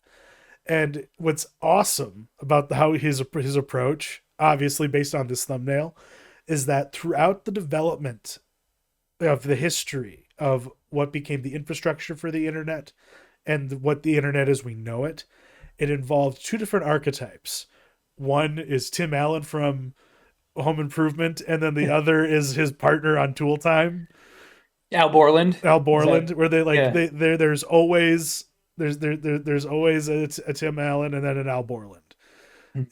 Speaker 2: And what's awesome about how his approach, obviously based on this thumbnail, is that throughout the development of the history of what became the infrastructure for the internet and what the internet as we know it, it involved two different archetypes. One is Tim Allen from Home Improvement, and then the other is his partner on Tool Time,
Speaker 1: Al Borland.
Speaker 2: Al
Speaker 1: Is
Speaker 2: Borland,
Speaker 1: that?
Speaker 2: where they like
Speaker 1: Yeah.
Speaker 2: there's always there's always a Tim Allen and then an Al Borland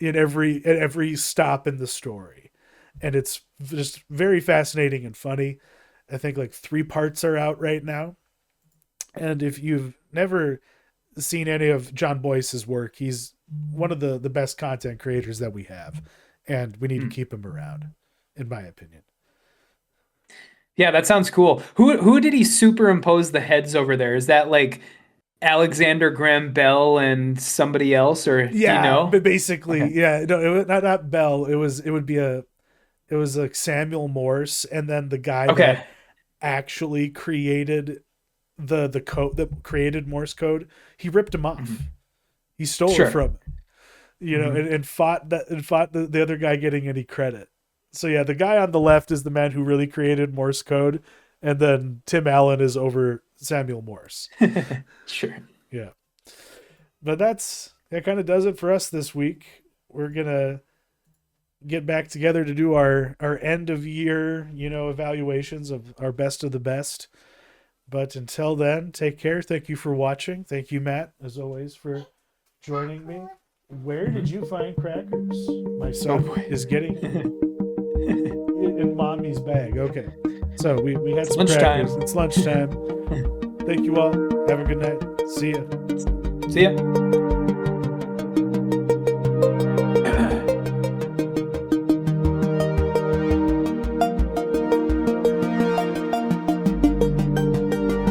Speaker 2: in every stop in the story, and it's just very fascinating and funny. I think like 3 parts are out right now, and if you've never seen any of John Boyce's work, he's one of the best content creators that we have, and we need to
Speaker 1: Mm.
Speaker 2: keep him around, in my opinion.
Speaker 1: Yeah, that sounds cool. Who did he superimpose the heads over there? Is that like Alexander Graham Bell and somebody else, or do you
Speaker 2: Yeah,
Speaker 1: know?
Speaker 2: but basically,
Speaker 1: Okay.
Speaker 2: yeah, no, not Bell. It was like Samuel Morse, and then the guy that
Speaker 1: Okay.
Speaker 2: actually created the code that created Morse code, he ripped him off.
Speaker 1: Mhm.
Speaker 2: He stole it
Speaker 1: Sure.
Speaker 2: from him,
Speaker 1: Hmm.
Speaker 2: and fought the other guy getting any credit. So yeah, the guy on the left is the man who really created Morse code, and then Tim Allen is over Samuel Morse.
Speaker 1: Sure.
Speaker 2: Yeah. But that kind of does it for us this week. We're gonna get back together to do our end of year, evaluations of our best of the best. But until then, take care. Thank you for watching. Thank you, Matt, as always, for joining me. Where did you find crackers? My son is getting in mommy's bag. Okay. So we had some
Speaker 1: lunchtime.
Speaker 2: crackers. It's lunchtime. Thank you all. Have a good night. See ya.
Speaker 1: See ya.